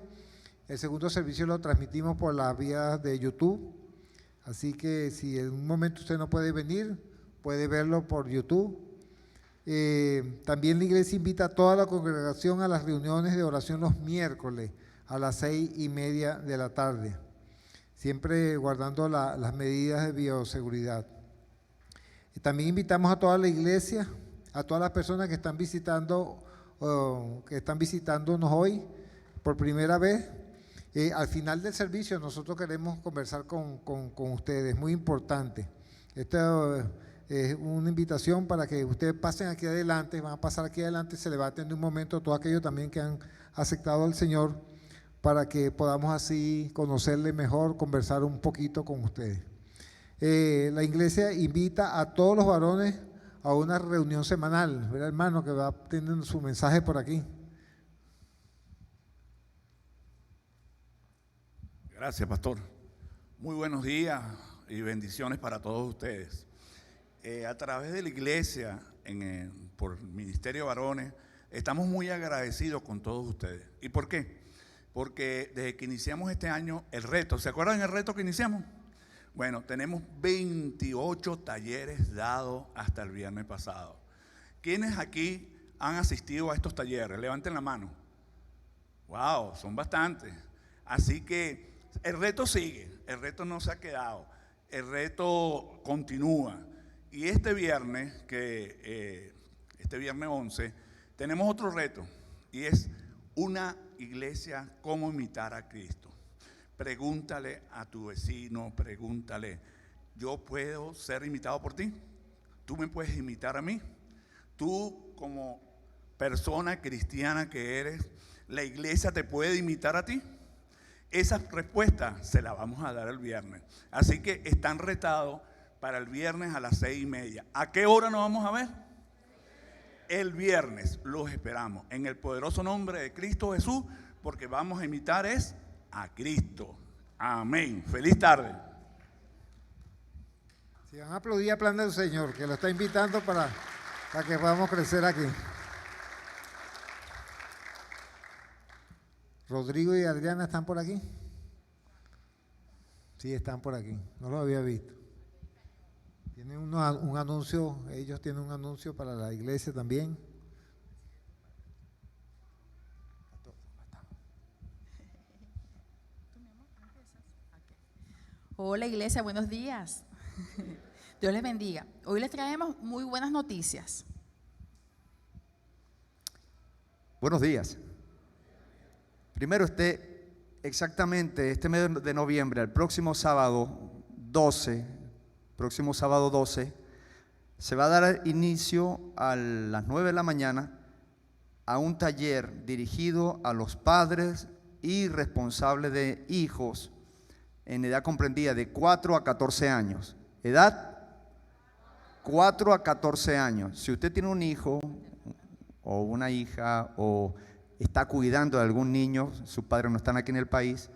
El segundo servicio lo transmitimos por las vías de YouTube. Así que si en un momento usted no puede venir, puede verlo por YouTube. También la iglesia invita a toda la congregación a las reuniones de oración los miércoles a las 6:30 de la tarde, siempre guardando las medidas de bioseguridad. Y también invitamos a toda la iglesia, a todas las personas que están visitándonos hoy por primera vez. Al final del servicio nosotros queremos conversar con ustedes, muy importante. Esta es una invitación para que ustedes pasen aquí adelante, van a pasar aquí adelante, se levanten de un momento todos aquellos también que han aceptado al Señor, para que podamos así conocerle mejor, conversar un poquito con ustedes. La iglesia invita a todos los varones a una reunión semanal, ¿verdad, hermano? Que va teniendo su mensaje por aquí. Gracias, pastor. Muy buenos días y bendiciones para todos ustedes. A través de la iglesia, por el Ministerio de Varones, estamos muy agradecidos con todos ustedes. ¿Y por qué? Porque desde que iniciamos este año el reto, ¿se acuerdan el reto que iniciamos? Bueno, tenemos 28 talleres dados hasta el viernes pasado. ¿Quiénes aquí han asistido a estos talleres? Levanten la mano. Wow, son bastantes. Así que el reto sigue, el reto no se ha quedado, el reto continúa. Y este viernes, este viernes 11, tenemos otro reto, y es una iglesia, cómo imitar a Cristo. Pregúntale a tu vecino, pregúntale, ¿yo puedo ser imitado por ti? ¿Tú me puedes imitar a mí? Tú, como persona cristiana que eres, ¿la iglesia te puede imitar a ti? Esa respuesta se la vamos a dar el viernes. Así que están retados para el viernes a las 6:30. ¿A qué hora nos vamos a ver? El viernes los esperamos en el poderoso nombre de Cristo Jesús, porque vamos a imitar a Cristo. Amén. Feliz tarde. Si van a aplaudir, aplaudan al Señor, que lo está invitando para que podamos crecer aquí. Rodrigo y Adriana, ¿están por aquí? Sí, están por aquí. No los había visto. Tienen un anuncio, ellos tienen un anuncio para la iglesia también. Hola iglesia, buenos días. Dios les bendiga. Hoy les traemos muy buenas noticias. Buenos días. Primero, exactamente este mes de noviembre, el próximo sábado 12, se va a dar inicio a las 9 de la mañana a un taller dirigido a los padres y responsables de hijos en edad comprendida de 4 a 14 años. ¿Edad? 4 a 14 años. Si usted tiene un hijo o una hija o está cuidando de algún niño, sus padres no están aquí en el país,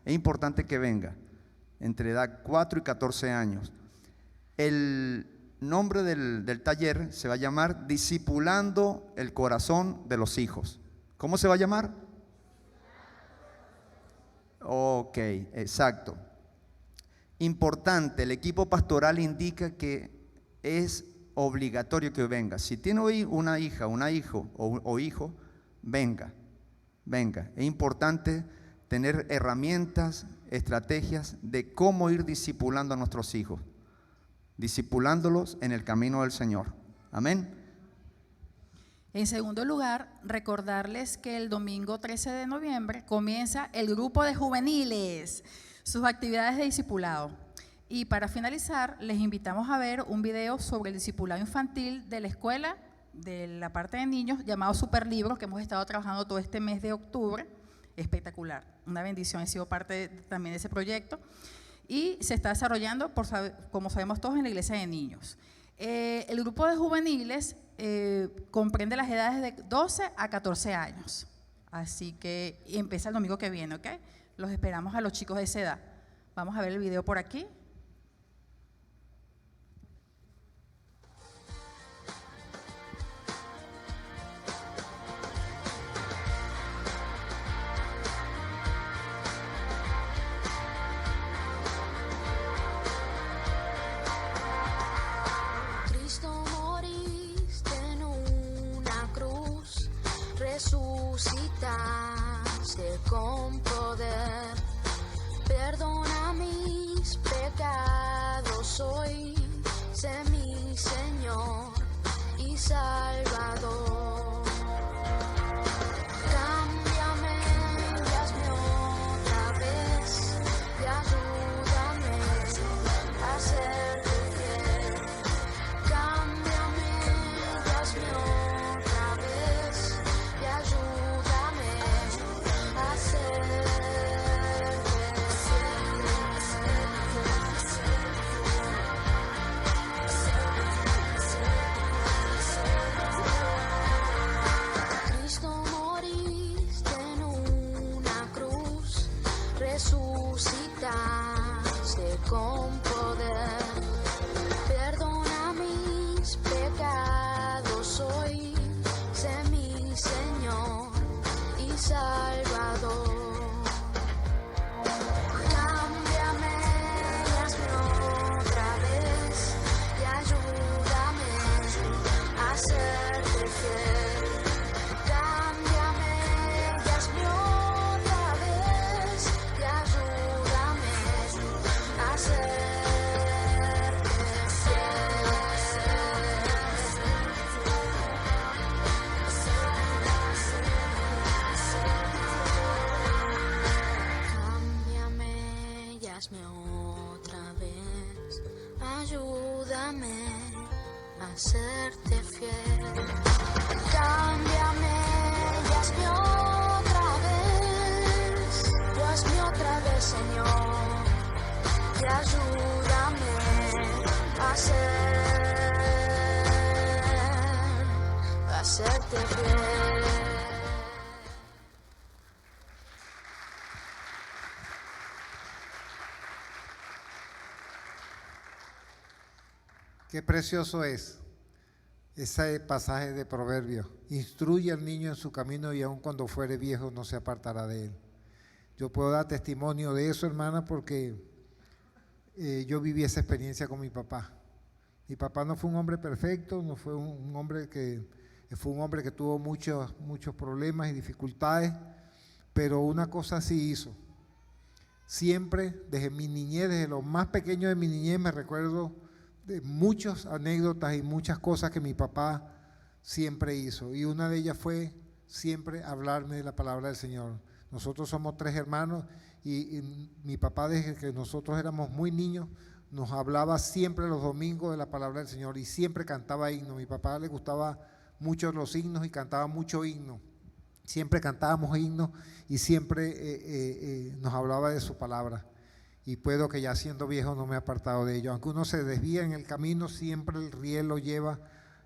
es importante que venga entre edad 4 y 14 años. El nombre del taller se va a llamar Discipulando el Corazón de los Hijos. ¿Cómo se va a llamar? Ok, exacto. Importante, el equipo pastoral indica que es obligatorio que venga. Si tiene una hija, un hijo o hijo, venga. Es importante tener herramientas, estrategias de cómo ir discipulando a nuestros hijos, discipulándolos en el camino del Señor. Amén. En segundo lugar, recordarles que el domingo 13 de noviembre comienza el grupo de juveniles, sus actividades de discipulado. Y para finalizar, les invitamos a ver un video sobre el discipulado infantil de la escuela, de la parte de niños, llamado Superlibros, que hemos estado trabajando todo este mes de octubre. Espectacular, una bendición, he sido parte también de ese proyecto. Y se está desarrollando, como sabemos todos, en la iglesia de niños. El grupo de juveniles comprende las edades de 12 a 14 años. Así que empieza el domingo que viene, ¿ok? Los esperamos a los chicos de esa edad. Vamos a ver el video por aquí. Resucitaste con poder, perdona mis pecados hoy, sé mi Señor y Salvador. Cámbiame y hazme otra vez y ayúdame a serte fiel. Cámbiame y hazme otra vez y ayúdame a serte fiel. serte fiel. Cámbiame y hazme otra vez, Señor, y ayúdame a serte fiel. Qué precioso es ese pasaje de Proverbios. Instruye al niño en su camino y aun cuando fuere viejo no se apartará de él. Yo puedo dar testimonio de eso, hermana, porque yo viví esa experiencia con mi papá. Mi papá no fue un hombre perfecto, no fue un hombre que tuvo muchos problemas y dificultades, pero una cosa sí hizo. Siempre, desde mi niñez, desde lo más pequeño de mi niñez, me recuerdo de muchas anécdotas y muchas cosas que mi papá siempre hizo. Y una de ellas fue siempre hablarme de la palabra del Señor. Nosotros somos 3 hermanos y mi papá, desde que nosotros éramos muy niños, nos hablaba siempre los domingos de la palabra del Señor y siempre cantaba himnos. A mi papá le gustaba mucho los himnos y cantaba mucho himno. Siempre cantábamos himnos y siempre nos hablaba de su palabra. Y puedo que ya siendo viejo no me he apartado de ello. Aunque uno se desvía en el camino, siempre el riel lo lleva.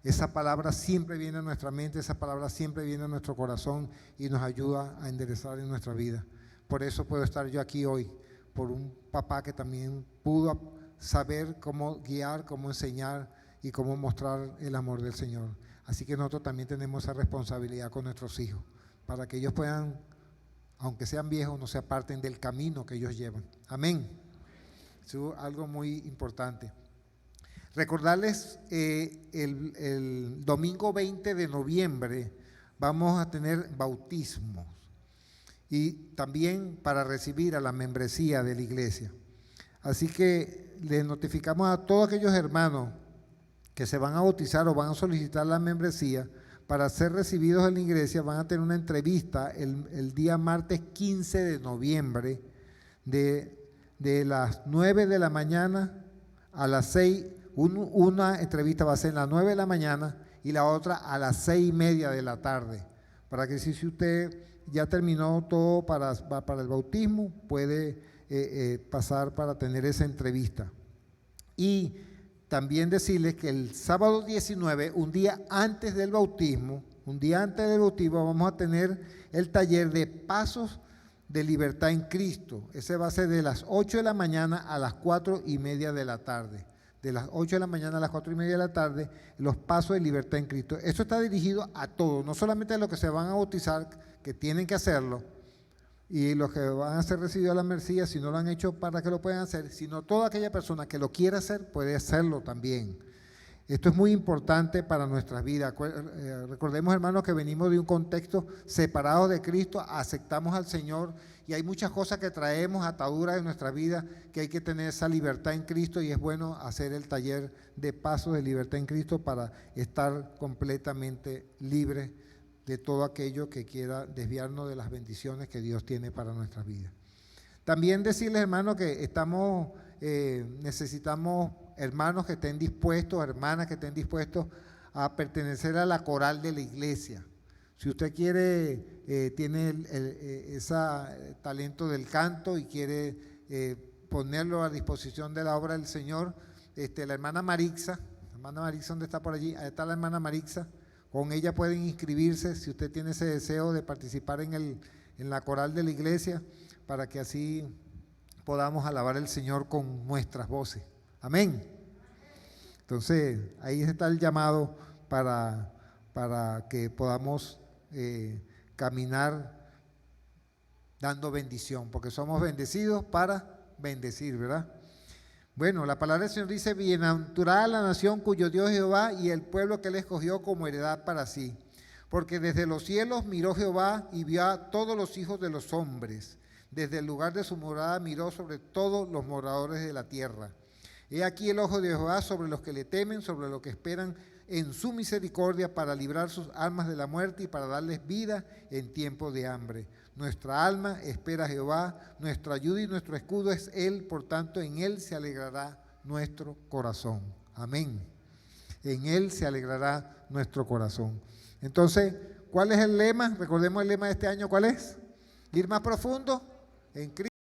Esa palabra siempre viene a nuestra mente, esa palabra siempre viene a nuestro corazón y nos ayuda a enderezar en nuestra vida. Por eso puedo estar yo aquí hoy, por un papá que también pudo saber cómo guiar, cómo enseñar y cómo mostrar el amor del Señor. Así que nosotros también tenemos esa responsabilidad con nuestros hijos, para que ellos puedan, aunque sean viejos, no se aparten del camino que ellos llevan. Amén. Eso es algo muy importante. Recordarles, el domingo 20 de noviembre vamos a tener bautismos y también para recibir a la membresía de la iglesia. Así que les notificamos a todos aquellos hermanos que se van a bautizar o van a solicitar la membresía para ser recibidos en la iglesia. Van a tener una entrevista el día martes 15 de noviembre de las 9 de la mañana a las 6. Una entrevista va a ser a las 9 de la mañana y la otra a las 6:30 de la tarde. Para que si usted ya terminó todo para el bautismo, puede pasar para tener esa entrevista. Y también decirles que el sábado 19, un día antes del bautismo, vamos a tener el taller de pasos de libertad en Cristo. Ese va a ser de las 8 de la mañana a las 4:30 de la tarde. De las 8 de la mañana a las 4:30 de la tarde, los pasos de libertad en Cristo. Esto está dirigido a todos, no solamente a los que se van a bautizar, que tienen que hacerlo, y los que van a ser recibidos a la membresía, si no lo han hecho para que lo puedan hacer, sino toda aquella persona que lo quiera hacer, puede hacerlo también. Esto es muy importante para nuestras vidas. Recordemos, hermanos, que venimos de un contexto separado de Cristo, aceptamos al Señor y hay muchas cosas que traemos, ataduras en nuestra vida, que hay que tener esa libertad en Cristo y es bueno hacer el taller de pasos de libertad en Cristo para estar completamente libres de todo aquello que quiera desviarnos de las bendiciones que Dios tiene para nuestras vidas. También decirles, hermanos, que necesitamos hermanos que estén dispuestos, hermanas que estén dispuestos a pertenecer a la coral de la iglesia. Si usted quiere, tiene ese talento del canto y quiere ponerlo a disposición de la obra del Señor, la hermana Marixa, ¿dónde está por allí? Ahí está la hermana Marixa. Con ella pueden inscribirse si usted tiene ese deseo de participar en la coral de la iglesia, para que así podamos alabar al Señor con nuestras voces. Amén. Entonces, ahí está el llamado para que podamos caminar dando bendición, porque somos bendecidos para bendecir, ¿verdad? Bueno, la palabra del Señor dice: bienaventurada la nación cuyo Dios es Jehová y el pueblo que él escogió como heredad para sí. Porque desde los cielos miró Jehová y vio a todos los hijos de los hombres. Desde el lugar de su morada miró sobre todos los moradores de la tierra. He aquí el ojo de Jehová sobre los que le temen, sobre los que esperan en su misericordia, para librar sus almas de la muerte y para darles vida en tiempo de hambre. Nuestra alma espera a Jehová, nuestra ayuda y nuestro escudo es Él, por tanto en Él se alegrará nuestro corazón. Amén. En Él se alegrará nuestro corazón. Entonces, ¿cuál es el lema? Recordemos el lema de este año, ¿cuál es? Ir más profundo en Cristo.